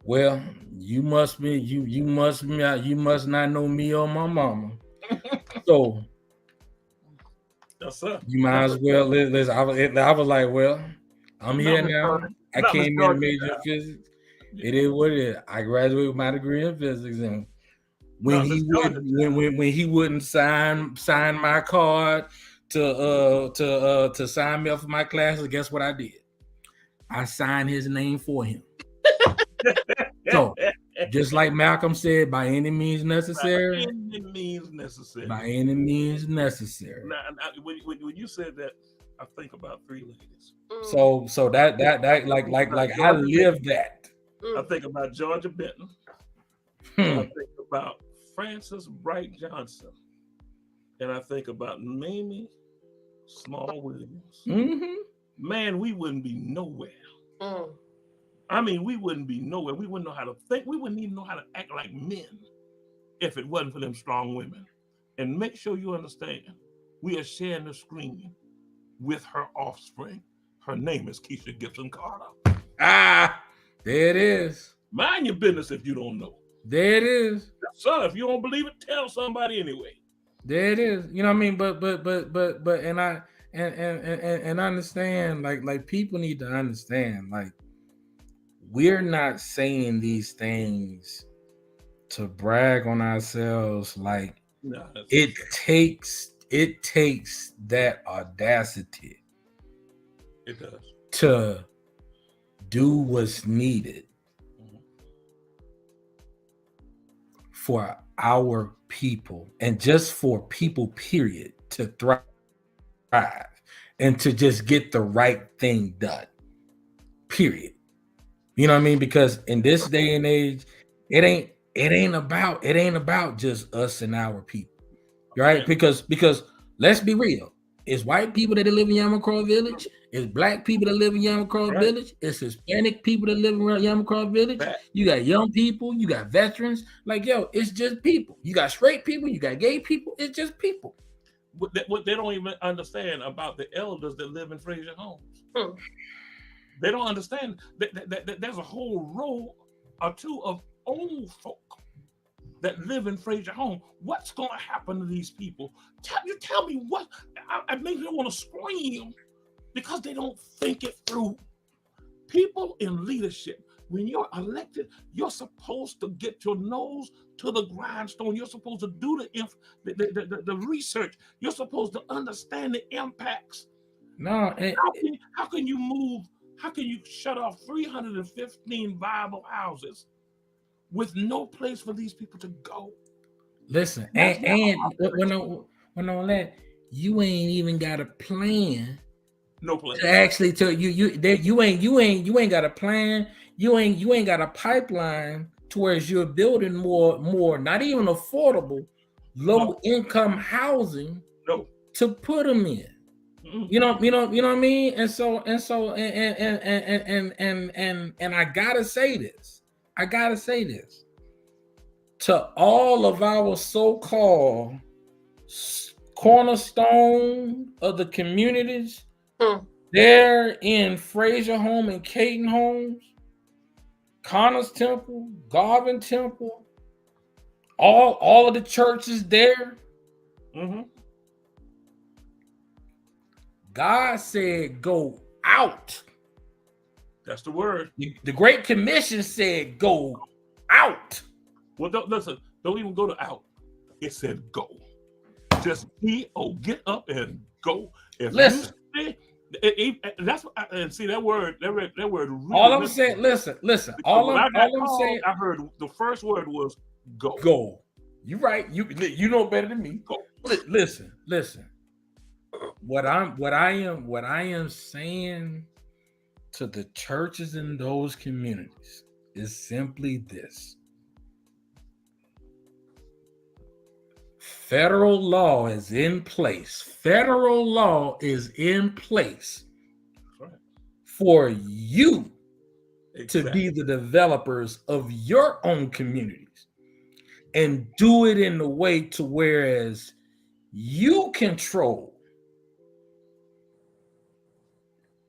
B: well, you must not know me or my mama. So
C: Yes, sir.
B: you might as well listen. I was like, well, I'm here now. I came in major in physics. It is what it is. I graduated with my degree in physics, and when he wouldn't sign my card to sign me up for my classes, guess what I did? I signed his name for him. So, just like Malcolm said, by any means necessary.
C: By any means necessary.
B: By any means necessary.
C: Now, when you said that, I think about three ladies.
B: So that like I lived that.
C: I think about Georgia Benton. I think about Frances Bright Johnson, and I think about Mamie Small Williams.
B: Mm-hmm.
C: Man, we wouldn't be nowhere. I mean, we wouldn't be nowhere. We wouldn't know how to think. We wouldn't even know how to act like men if it wasn't for them strong women. And make sure you understand, we are sharing the screen with her offspring. Her name is Keisha Gibson Carter.
B: Ah, there it is.
C: Mind your business if you don't know.
B: There it is.
C: So if you don't believe it, tell somebody anyway.
B: There it is. You know what I mean? But and I understand, like people need to understand, like, we're not saying these things to brag on ourselves. Like,
C: no,
B: it takes that audacity.
C: It does.
B: To do what's needed for our people, and just for people, period, to thrive and to just get the right thing done, period. You know what I mean? Because in this day and age, it ain't about just us and our people, right? Because let's be real, it's white people that live in Yamacraw Village, it's black people that live in Yamacraw Village, it's Hispanic people that live in Yamacraw Village. You got young people, you got veterans. Like, yo, it's just people. You got straight people, you got gay people. It's just people.
C: What they don't even understand about the elders that live in Fraser Homes. They don't understand that there's a whole row or two of old folk that live in Fraser Home. What's going to happen to these people? Tell me what. I make me want to scream because they don't think it through. People in leadership, when you're elected, you're supposed to get your nose to the grindstone. You're supposed to do the research. You're supposed to understand the impacts.
B: No,
C: how can you move? How can you shut off 315 viable houses with no place for these people to go?
B: Listen, and when on that, you ain't even got a plan.
C: No plan.
B: Actually, you ain't got a plan. You ain't got a pipeline towards you're building more not even affordable, low income housing to put them in. You know what I mean? And I gotta say this. To all of our so-called cornerstone of the communities, they're in Fraser Home and Caton Homes, Connors Temple, Garvin Temple, all of the churches there. God said, go out.
C: That's the word.
B: The Great Commission said, go out.
C: Well, don't even go to out. It said go. Just get up and go. If
B: listen.
C: That's and see that word. That word. Really
B: all I'm saying. Listen. All I'm saying.
C: I heard the first word was go.
B: Go. You right. You know better than me.
C: Go.
B: Listen. What I am saying to the churches in those communities is simply this. Federal law is in place. Federal law is in place for you to be the developers of your own communities. and do it in the way to whereas you control.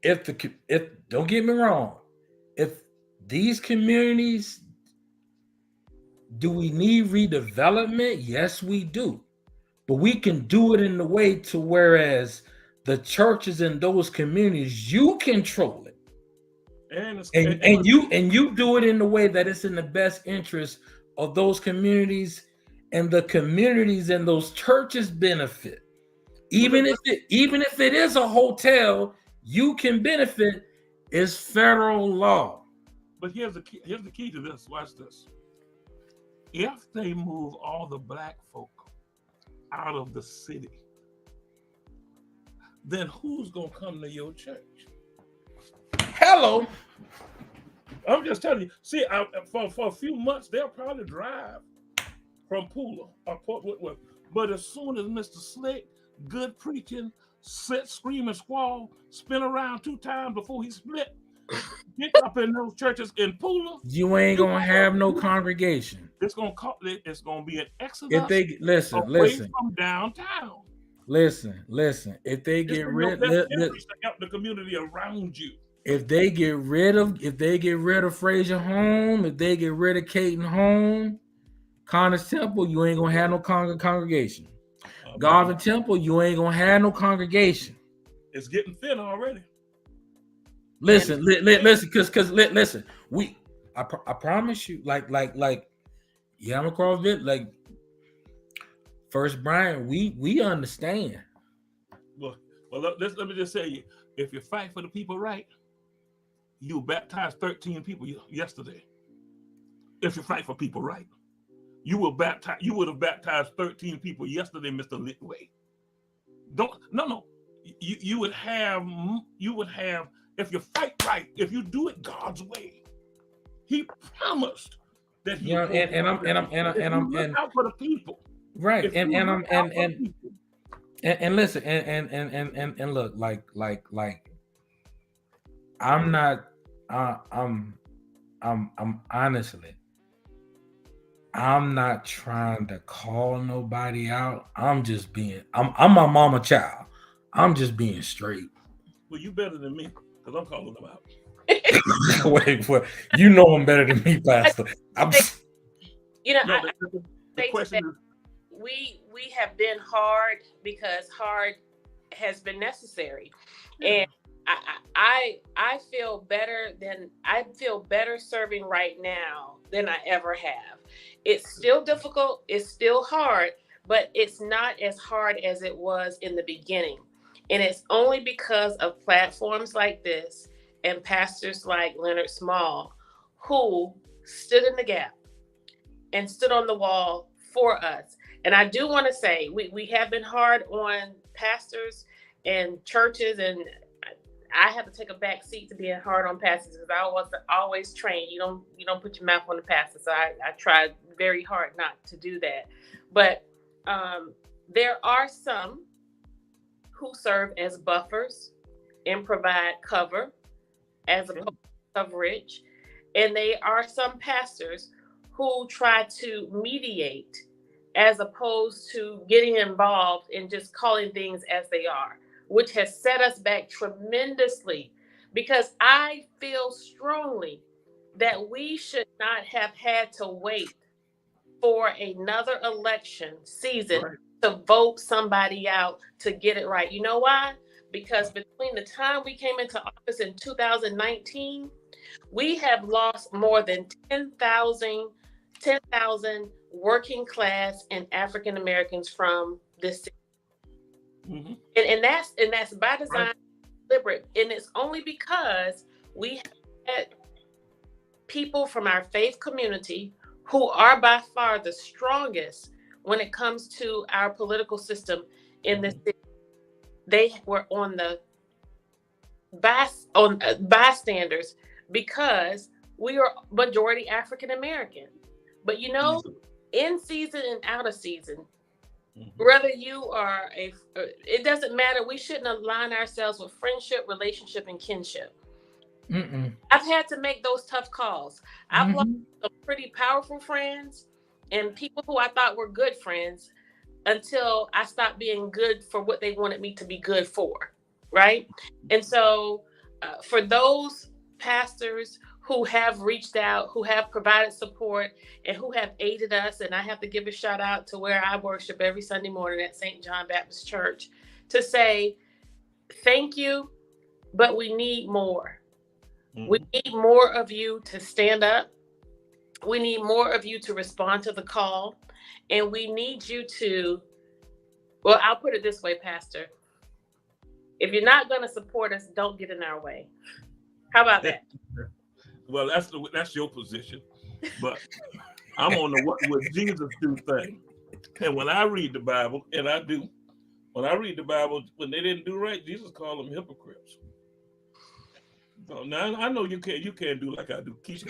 B: If don't get me wrong, if these communities, do we need redevelopment? Yes, we do. But we can do it in the way to whereas the churches in those communities, you control it. And you do it in the way that it's in the best interest of those communities, and the communities and those churches benefit. Even if it is a hotel, you can benefit. It's federal law.
C: But here's the key to this. Watch this. If they move all the black folk out of the city, then who's gonna come to your church?
B: Hello.
C: I'm just telling you. See, for a few months, they'll probably drive from Pula or Port Woodward. But as soon as Mr. Slick, good preaching, sit, scream, and squall, spin around 2 times before he split, get up in those churches in Pula,
B: you ain't gonna have no congregation.
C: It's gonna be an exodus.
B: If they listen
C: from downtown.
B: Listen. If they get rid
C: to help the community around you.
B: If they get rid of Fraser Home, if they get rid of Caton Home, Connors Temple, you ain't gonna have no congregation. Garvin Temple, you ain't gonna have no congregation.
C: It's getting thin already.
B: Listen, because listen, I promise you, like Yamacross, like First Brian, we understand.
C: Well, let me just say, if you fight for the people right, you baptized 13 people yesterday. If you fight for people right, you would have baptized 13 people yesterday, Mr. Litway. You would have, if you fight right, if you do it God's way, He promised that He
B: look
C: out for the people.
B: Right. And listen, and look, like I'm not I'm honestly, I'm not trying to call nobody out. I'm my mama child. I'm just being straight.
C: Well, you better than me, because I'm calling them out.
B: Wait, you know I'm better than me, Pastor.
A: The question is, we have been hard because hard has been necessary. Yeah. And I feel better serving right now than I ever have. It's still difficult, it's still hard, but it's not as hard as it was in the beginning. And it's only because of platforms like this and pastors like Leonard Small, who stood in the gap and stood on the wall for us. And I do want to say, we have been hard on pastors and churches, and I have to take a back seat to being hard on pastors because I was always trained. You don't put your mouth on the pastor. So I tried very hard not to do that. But there are some who serve as buffers and provide cover as opposed to coverage. And there are some pastors who try to mediate as opposed to getting involved and just calling things as they are, which has set us back tremendously, because I feel strongly that we should not have had to wait for another election season to vote somebody out to get it right. You know why? Because between the time we came into office in 2019, we have lost more than 10,000 working class and African Americans from this city. Mm-hmm. And that's by design, deliberate. And it's only because we had people from our faith community who are by far the strongest when it comes to our political system in this city. They were on the bystanders because we are majority African American. But in season and out of season, whether you are it doesn't matter. We shouldn't align ourselves with friendship, relationship, and kinship. Mm-mm. I've had to make those tough calls. I've lost some pretty powerful friends, and people who I thought were good friends until I stopped being good for what they wanted me to be good for, right? And so for those pastors who have reached out, who have provided support, and who have aided us, and I have to give a shout out to where I worship every Sunday morning at St. John Baptist Church, to say thank you, but we need more. We need more of you to stand up. We need more of you to respond to the call. And we need you to, well, I'll put it this way, Pastor. If you're not going to support us, don't get in our way. How about that?
C: Well, that's your position. But I'm on the what would Jesus do thing. And when I read the Bible, and I do, when I read the Bible, when they didn't do right, Jesus called them hypocrites. So now I know you can't do like I do. Keisha,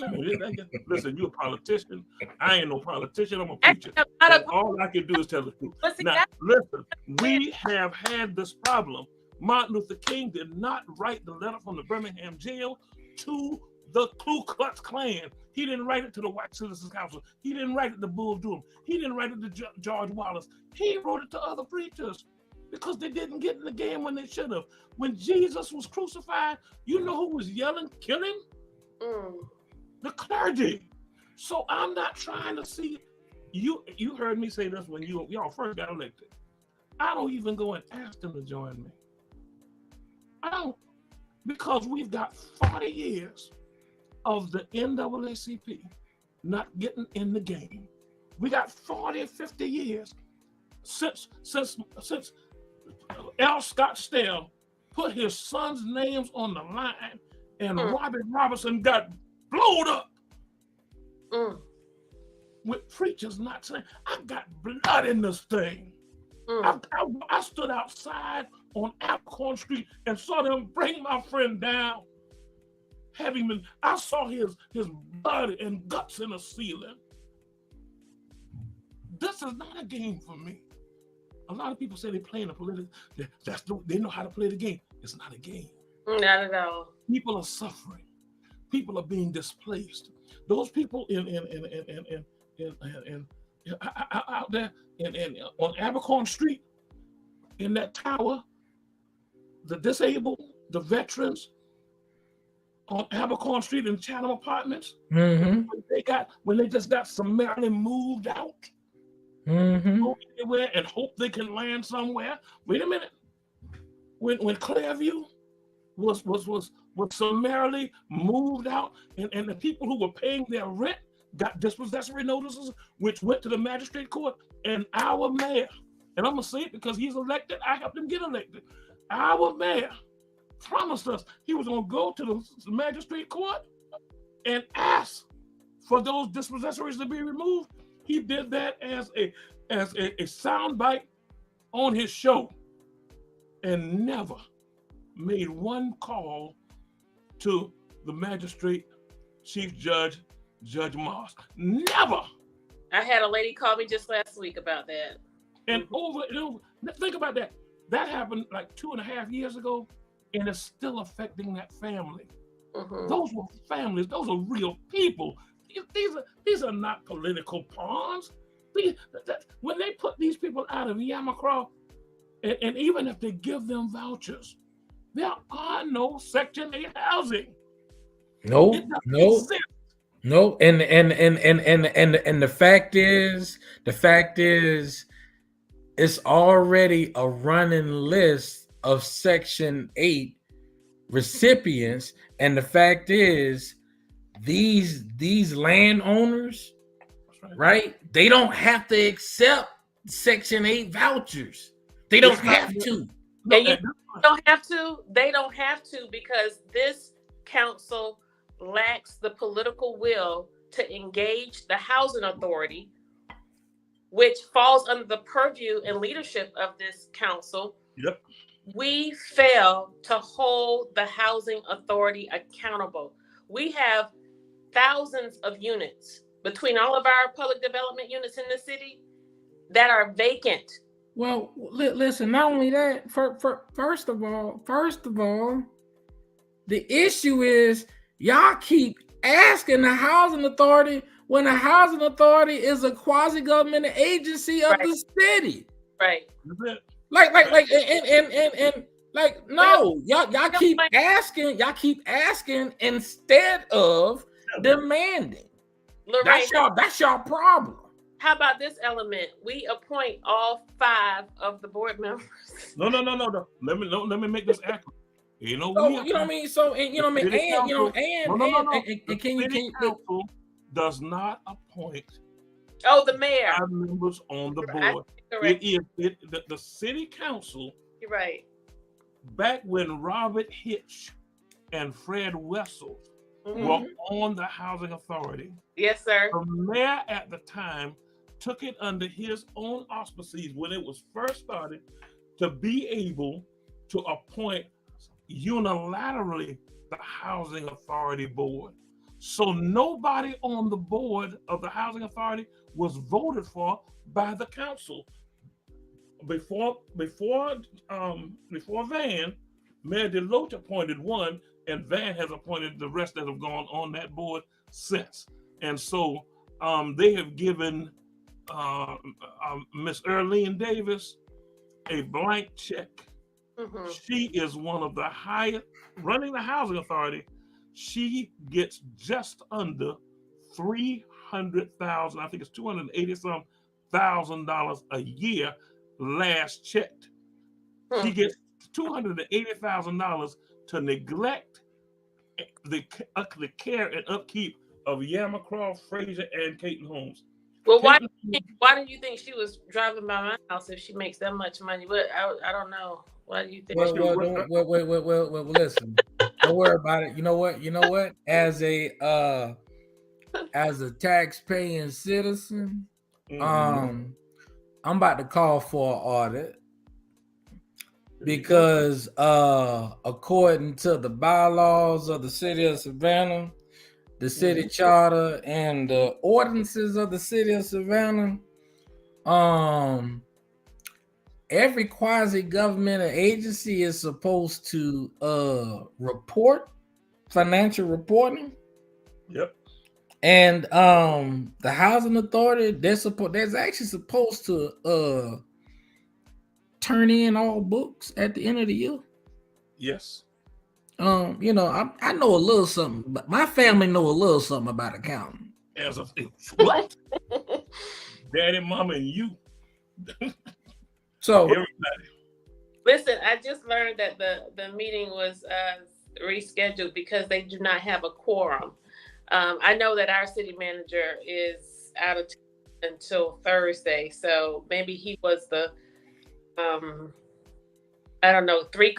C: listen, you're a politician. I ain't no politician. I'm a preacher. And all I can do is tell the truth. Now, listen, we have had this problem. Martin Luther King did not write the letter from the Birmingham jail to the Ku Klux Klan. He didn't write it to the White Citizens Council. He didn't write it to Bull Durham. He didn't write it to George Wallace. He wrote it to other preachers because they didn't get in the game when they should have. When Jesus was crucified, you know who was yelling, kill him? The clergy. So I'm not trying to see, you heard me say this when y'all first got elected. I don't even go and ask them to join me. I don't, because we've got 40 years of the NAACP not getting in the game. We got 40 or 50 years since L. Scott Stell put his son's names on the line and Robert Robertson got blowed up with preachers not saying, I've got blood in this thing. I stood outside on Alcorn Street and saw them bring my friend down. I saw his blood and guts in the ceiling. This is not a game for me. A lot of people say they're playing a political. They know how to play the game. It's not a game.
A: Not at all.
C: People are suffering. People are being displaced. Those people out there on Abercorn Street, in that tower, the disabled, the veterans on Abercorn Street in Chatham Apartments, when they just got summarily moved out, go anywhere and hope they can land somewhere. Wait a minute. When Clearview was summarily moved out, and the people who were paying their rent got dispossessory notices, which went to the magistrate court, and our mayor, and I'm gonna say it because he's elected, I helped him get elected. Our mayor promised us he was gonna go to the magistrate court and ask for those dispossessories to be removed. He did that as a soundbite on his show and never made one call to the magistrate, Chief Judge Moss. Never.
A: I had a lady call me just last week about that.
C: And over, think about that. That happened like 2.5 years ago, and it's still affecting that family. Those were families. Those are real people. These are not political pawns. When they put these people out of Yamacraw, and even if they give them vouchers, there are no Section 8 housing.
B: No. And the fact is, it's already a running list of Section 8 recipients, and the fact is, these landowners, right? They don't have to accept Section 8 vouchers. They don't have to.
A: They don't have to because this council lacks the political will to engage the housing authority, which falls under the purview and leadership of this council.
C: Yep.
A: We fail to hold the housing authority accountable. We have thousands of units between all of our public development units in the city that are vacant.
B: Well, listen, not only that, first of all, the issue is y'all keep asking the housing authority when the housing authority is a quasi-government agency of the city.
A: Right.
B: Like, no, y'all keep asking instead of demanding.
A: Lorraine,
B: That's your problem.
A: how about this element? We appoint all 5 of the board members.
C: No. Let me make this accurate. You know,
B: So, you know what I mean? So, and you know what I mean? And, you know, and can you
C: council does not appoint
A: the mayor
C: 5 members on the board. The city council.
A: You're right.
C: Back when Robert Hitch and Fred Wessel were on the housing authority.
A: Yes, sir.
C: The mayor at the time took it under his own auspices when it was first started to be able to appoint unilaterally the housing authority board. So nobody on the board of the housing authority was voted for by the council. Before Van, Mayor DeLoach appointed one, and Van has appointed the rest that have gone on that board since. And so they have given Miss Earlene Davis a blank check. She is one of the highest running the housing authority. She gets just under $300,000. I think it's $280,000 a year. Last checked, she gets $280,000 to neglect the care and upkeep of Yamacroft, Fraser, and Caton homes.
A: Well, why do you think she was driving by my house if she makes that much money? But I don't know. Why do you think?
B: Well, listen. Don't worry about it. You know what? As a tax-paying citizen, I'm about to call for an audit because according to the bylaws of the city of Savannah, the city charter, and the ordinances of the city of Savannah, every quasi-governmental agency is supposed to report financial reporting.
C: Yep.
B: And the housing authority, they're actually supposed to turn in all books at the end of the year.
C: Yes.
B: You know, I know a little something, but my family know a little something about accounting.
C: As of what? Daddy, mama, and you.
B: So
C: everybody.
A: Listen, I just learned that the meeting was rescheduled because they do not have a quorum. I know that our city manager is out of town until Thursday, so maybe he was the I don't know, three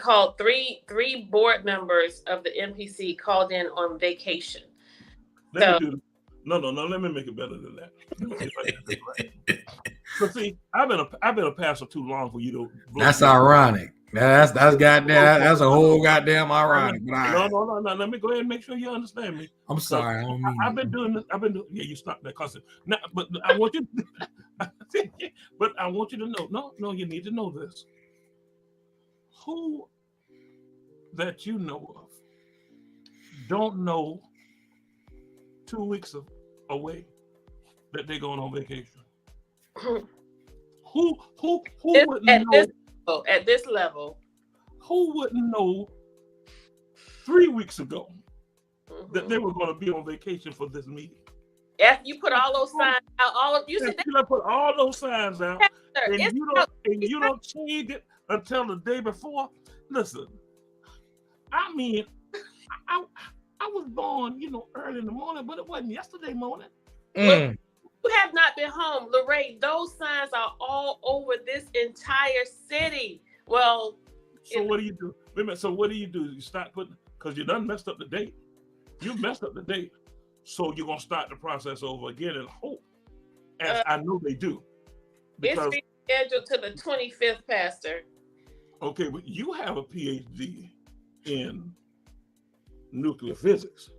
A: board members of the MPC called in on vacation.
C: Let me make it better than that. But see, I've been a pastor too long for you to.
B: That's ironic. That's goddamn. That's a whole goddamn ironic.
C: No. Let me go ahead and make sure you understand me.
B: I'm sorry.
C: I've been doing this. Yeah, you stop that cussing. Now, but I want you. But I want you to know. No, you need to know this. Who that you know of don't know 2 weeks away that they're going on vacation? Who wouldn't know
A: at this level?
C: Who wouldn't know 3 weeks ago that they were going to be on vacation for this meeting?
A: After you put all those signs out, you
C: put all those signs out, and you don't change it until the day before. Listen, I mean, I was born, early in the morning, but it wasn't yesterday morning.
A: You have not been home, Lorraine. Those signs are all over this entire city. Well,
C: so what do you do? Wait a minute. So what do? You start putting, because you done messed up the date. You messed up the date, so you're gonna start the process over again and hope, as I know they do.
A: Because it's scheduled to the 25th, Pastor.
C: Okay, but you have a PhD in nuclear physics.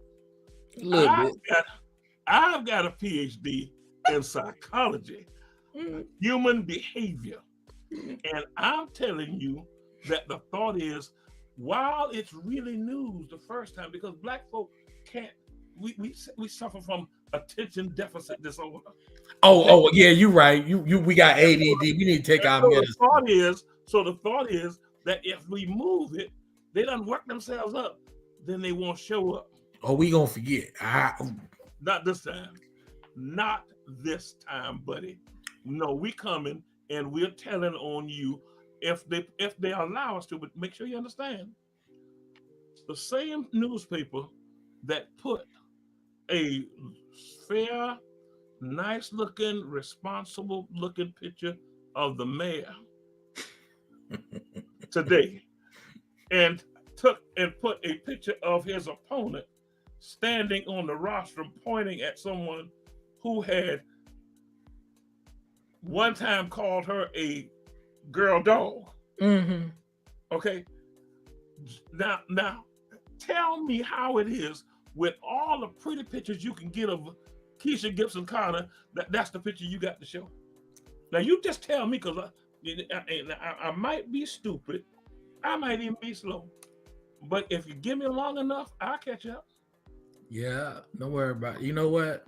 C: I've got a PhD in psychology, human behavior. And I'm telling you that the thought is, while it's really news the first time, because Black folk can't we suffer from attention deficit disorder.
B: Oh, yeah, you're right. We got ADD. We need to take our
C: So
B: medicine.
C: the thought is that if we move it, they done work themselves up, then they won't show up.
B: Oh, we gonna forget.
C: Not this time. Not this time, buddy. No, we coming and we're telling on you if they allow us to, but make sure you understand. The same newspaper that put a fair, nice looking, responsible looking picture of the mayor today and put a picture of his opponent standing on the rostrum pointing at someone who had one time called her a girl dog.
B: Mm-hmm.
C: Okay. Now tell me how it is with all the pretty pictures you can get of Keisha Gibson Carter, that's the picture you got to show. Now you just tell me, because I might be stupid, I might even be slow, but if you give me long enough, I'll catch up.
B: Yeah, don't worry about it. You know what?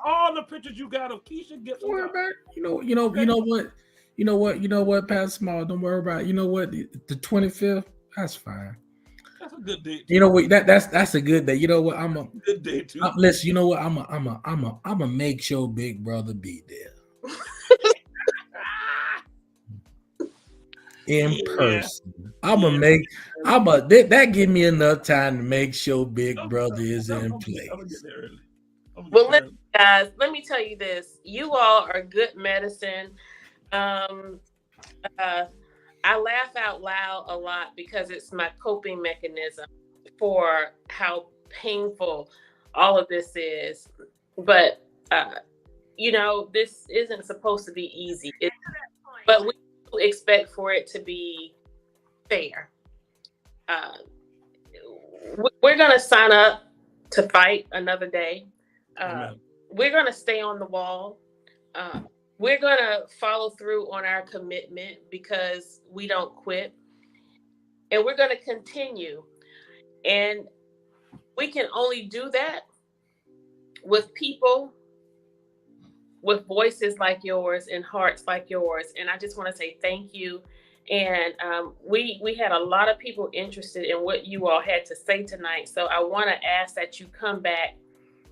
C: All the pictures you got of Keisha Gibson.
B: Don't worry about it. You know what, Pat Small, don't worry about it. You know what? The 25th, that's fine.
C: That's a good day.
B: You know what? That's a good day. You know what? I'm a
C: good day too.
B: Listen, you know what? I'm a make sure Big Brother be there. In person. That give me enough time to make sure Big Brother is in place.
A: Well, let me tell you this. You all are good medicine. I laugh out loud a lot because it's my coping mechanism for how painful all of this is. But, this isn't supposed to be easy. But we expect for it to be fair. We're going to sign up to fight another day. We're going to stay on the wall. We're going to follow through on our commitment because we don't quit. And we're going to continue. And we can only do that with people with voices like yours and hearts like yours. And I just want to say thank you. And we had a lot of people interested in what you all had to say tonight. So I want to ask that you come back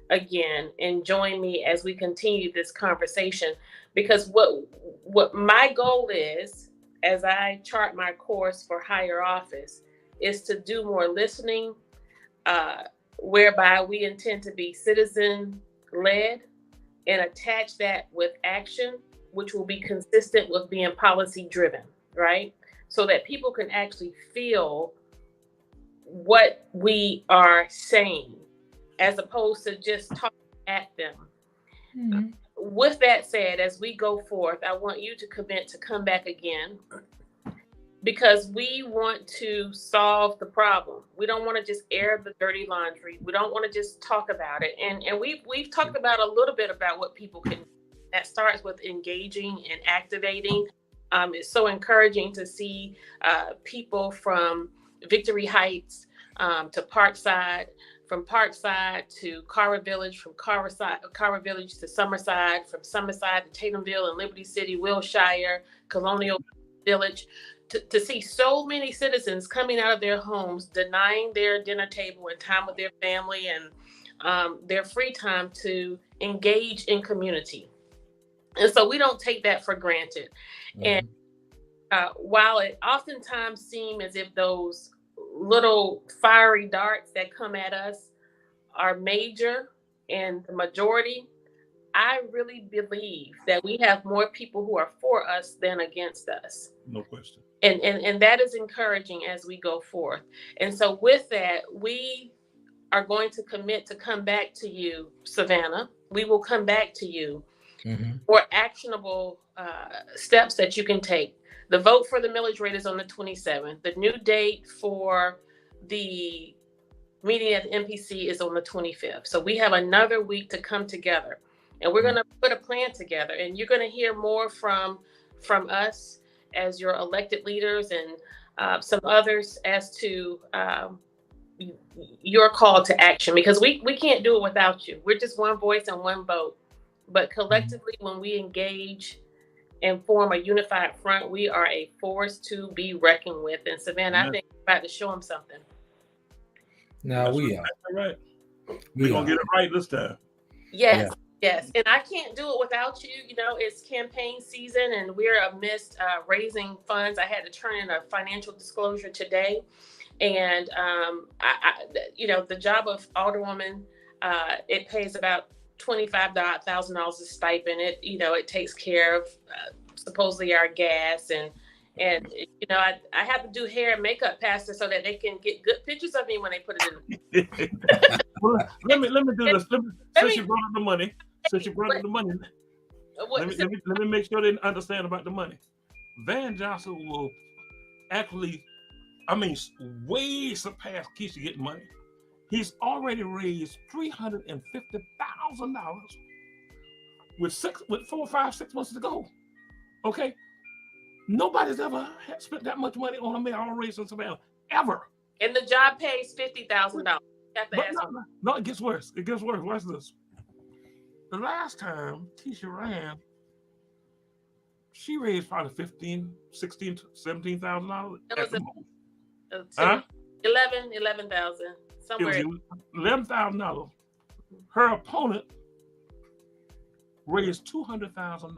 A: again and join me as we continue this conversation, because what my goal is, as I chart my course for higher office, is to do more listening, whereby we intend to be citizen led and attach that with action, which will be consistent with being policy driven, right? So that people can actually feel what we are saying, as opposed to just talking at them. Mm-hmm. With that said, as we go forth, I want you to commit to come back again, because we want to solve the problem. We don't want to just air the dirty laundry. We don't want to just talk about it. And we've talked about a little bit about what people can. That starts with engaging and activating. It's so encouraging to see people from Victory Heights to Parkside, from Parkside to Carver Village, from Carver Village to Summerside, from Summerside to Tatumville and Liberty City, Wilshire, Colonial Village, to see so many citizens coming out of their homes, denying their dinner table and time with their family and their free time to engage in community. And so we don't take that for granted. Mm-hmm. And while it oftentimes seems as if those little fiery darts that come at us are major and the majority, I really believe that we have more people who are for us than against us.
C: No question.
A: And that is encouraging as we go forth. And so with that, we are going to commit to come back to you, Savannah. We will come back to you for actionable steps that you can take. The vote for the millage rate is on the 27th. The new date for the meeting at the MPC is on the 25th. So we have another week to come together, and we're going to put a plan together. And you're going to hear more from us as your elected leaders and some others as to your call to action, because we can't do it without you. We're just one voice and one vote. But collectively, when we engage and form a unified front, we are a force to be reckoned with. And Savannah, I think we're about to show them something.
B: Now we are.
C: Right. We're going to get it right this time.
A: Yes. Yes. And I can't do it without you. You know, it's campaign season and we're amidst raising funds. I had to turn in a financial disclosure today. And, the job of alderwoman, it pays about $25,000 a stipend. It takes care of supposedly our gas and I have to do hair and makeup, Pastor, so that they can get good pictures of me when they put it in.
C: Well, let me do this. Since you brought up the money, let me make sure they understand about the money. Van Johnson will actually, way surpass Keisha getting money. He's already raised $350,000 with 4, 5, 6 months to go. Okay, nobody's ever spent that much money on a mayoral race in Savannah ever.
A: And the job pays $50,000.
C: No, it gets worse. Watch this. The last time Keisha ran, she raised probably $15,000, $16,000, $17,000 at the most.
A: 11,000 somewhere.
C: It was $11,000. Her opponent raised $200,000.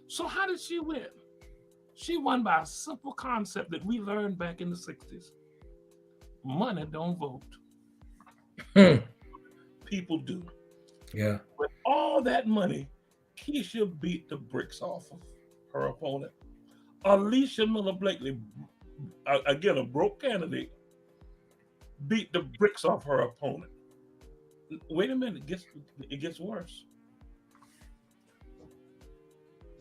C: So how did she win? She won by a simple concept that we learned back in the 60s. Money don't vote. People do.
B: Yeah.
C: With all that money, Keisha beat the bricks off of her opponent. Alicia Miller Blakely, again, a broke candidate, beat the bricks off her opponent. Wait a minute, it gets worse.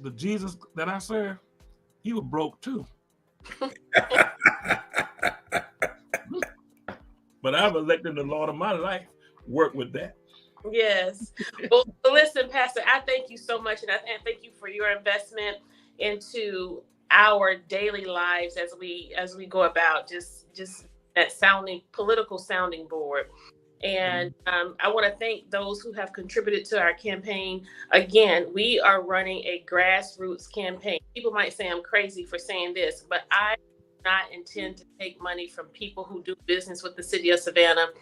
C: The Jesus that I serve, he was broke too. But I've elected the Lord of my life, work with that.
A: Yes. Well, listen, Pastor, I thank you so much. And I thank you for your investment into our daily lives as we go about just that political sounding board. And I want to thank those who have contributed to our campaign. Again, we are running a grassroots campaign. People might say I'm crazy for saying this, but I do not intend to take money from people who do business with the city of Savannah,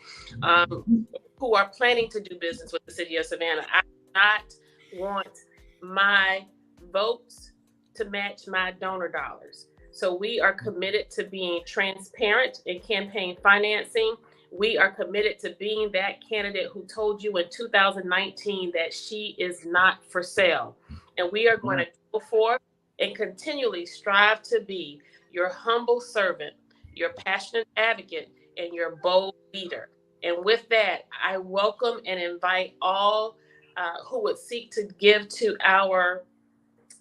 A: who are planning to do business with the city of Savannah. I do not want my votes to match my donor dollars. So we are committed to being transparent in campaign financing. We are committed to being that candidate who told you in 2019 that she is not for sale. And we are going to go forth and continually strive to be your humble servant, your passionate advocate, and your bold leader. And with that, I welcome and invite all who would seek to give to our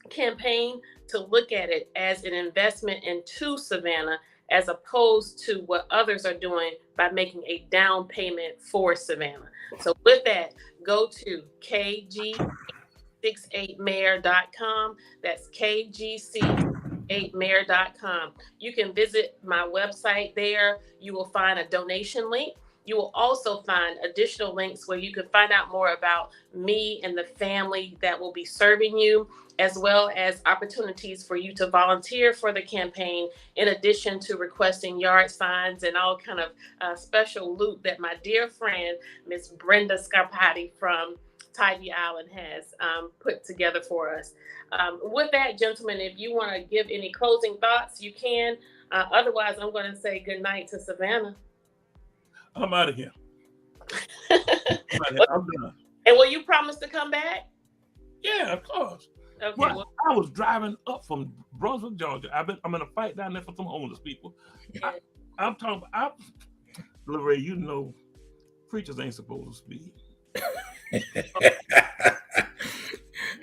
A: campaign to look at it as an investment into Savannah, as opposed to what others are doing by making a down payment for Savannah. So with that, go to kg68mayor.com. That's kgc8mayor.com. You can visit my website there. You will find a donation link. You will also find additional links where you can find out more about me and the family that will be serving you, as well as opportunities for you to volunteer for the campaign, in addition to requesting yard signs and all kind of special loot that my dear friend, Miss Brenda Scarpati from Tybee Island has put together for us. With that, gentlemen, if you want to give any closing thoughts, you can. Otherwise, I'm going to say good night to Savannah.
C: I'm out of here. I'm done.
A: And will you promise to come back?
C: Yeah, of course.
A: Okay.
C: Well, I was driving up from Brunswick, Georgia. I'm in a fight down there for some homeless people.
A: Yeah.
C: I'm talking about, Lorraine, you know, preachers ain't supposed to speak.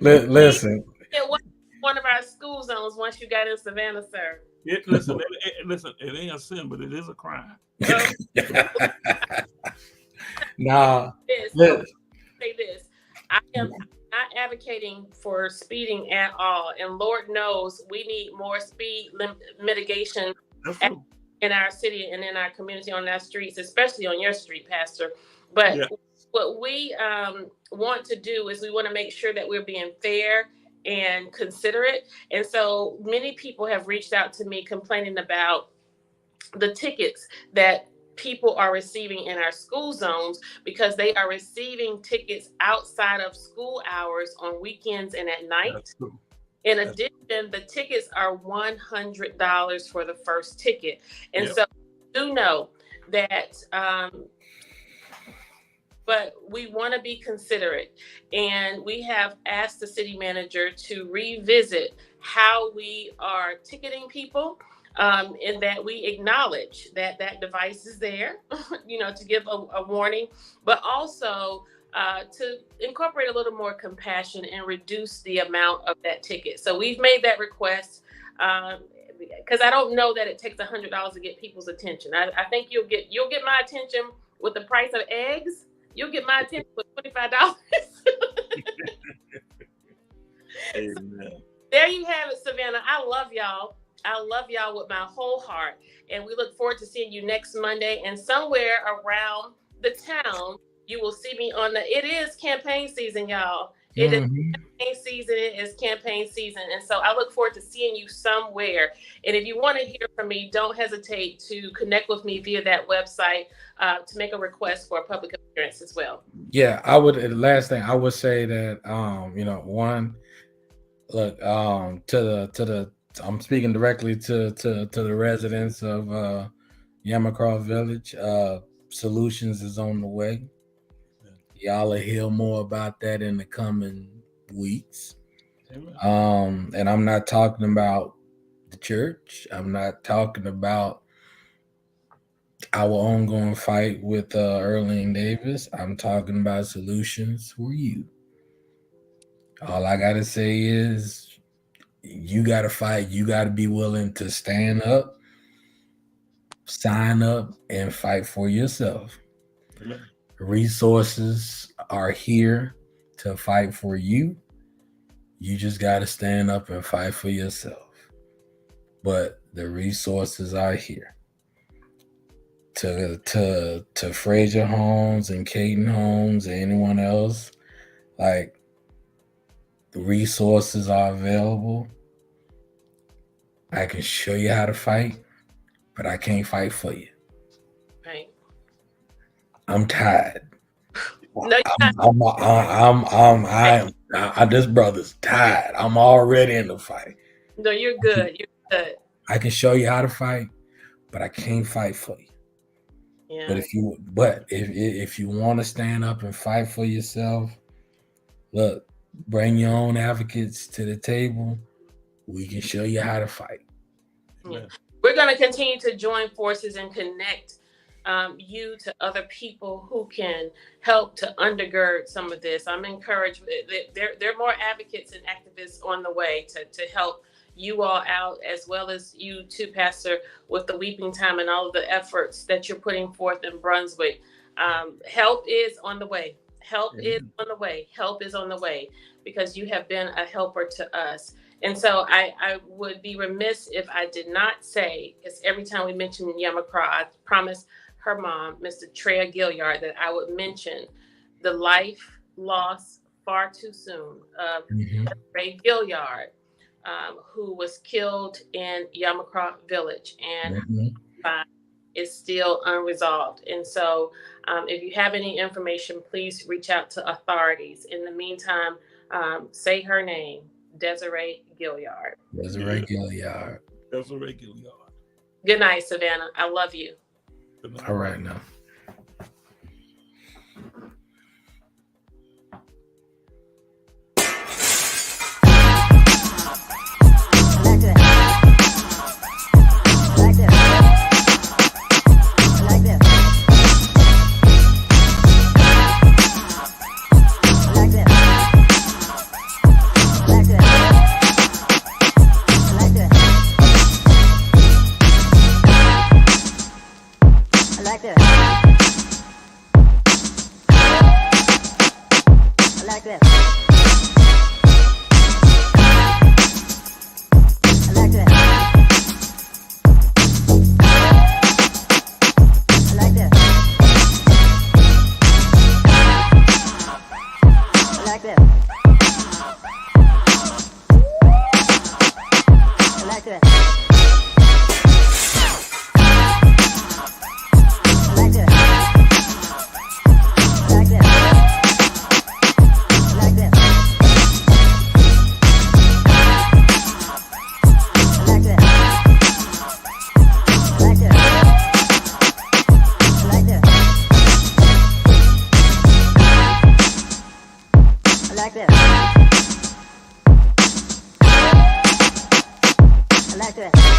B: Listen.
A: Yeah, one of our school zones once you got in Savannah, sir.
C: Listen, it ain't a sin, but it is a crime.
B: Nah.
A: Say this. I am not advocating for speeding at all. And Lord knows we need more speed mitigation in our city and in our community, on our streets, especially on your street, Pastor. But what we want to do is we want to make sure that we're being fair and considerate. And so many people have reached out to me complaining about the tickets that people are receiving in our school zones, because they are receiving tickets outside of school hours on weekends and at night. In addition, the tickets are $100 for the first ticket. And so do know that, but we want to be considerate. And we have asked the city manager to revisit how we are ticketing people, and that we acknowledge that that device is there, to give a warning, but also to incorporate a little more compassion and reduce the amount of that ticket. So we've made that request, because I don't know that it takes $100 to get people's attention. I think you'll get my attention with the price of eggs. You'll get my attention with $25.
C: Amen.
A: There you have it, Savannah. I love y'all. I love y'all with my whole heart. And we look forward to seeing you next Monday. And somewhere around the town, you will see me it is campaign season, y'all. It is campaign season. It is campaign season. And so I look forward to seeing you somewhere. And if you want to hear from me, don't hesitate to connect with me via that website to make a request for a public appearance as well.
B: Yeah, I would. The last thing I would say that, one, look, I'm speaking directly to the residents of Yamacraw Village. Solutions is on the way. Y'all will hear more about that in the coming weeks. And I'm not talking about the church. I'm not talking about our ongoing fight with Erling Davis. I'm talking about solutions for you. All I gotta say is, you got to fight. You got to be willing to stand up, sign up, and fight for yourself. Amen. Resources are here to fight for you. You just got to stand up and fight for yourself. But the resources are here. To Frazier Homes and Caden Homes and anyone else, like, the resources are available. I can show you how to fight, but I can't fight for you.
A: Right.
B: I'm tired.
A: No,
B: this brother's tired. I'm already in the fight.
A: No, you're good. You're good.
B: I can show you how to fight, but I can't fight for you.
A: Yeah.
B: But if you want to stand up and fight for yourself, look, bring your own advocates to the table. We can show you how to fight.
A: Yeah. We're going to continue to join forces and connect you to other people who can help to undergird some of this. I'm encouraged. There are more advocates and activists on the way to help you all out, as well as you too, Pastor, with the Weeping Time and all of the efforts that you're putting forth in Brunswick. Help is on the way. Help is on the way. Help is on the way, because you have been a helper to us. And so I would be remiss if I did not say, because every time we mention Yamacraw, I promised her mom, Mr. Treya Gilliard, that I would mention the life lost far too soon of Ray Gilliard, who was killed in Yamacraw Village, and is still unresolved. And so if you have any information, please reach out to authorities. In the meantime, say her name, Desiree Gilliard.
B: Desiree Gilliard.
A: Good night, Savannah. I love you.
B: All right now.
D: like this. I like this. I like this. I like this. I like this. I like this. I like this. I like this. I like this. I like this.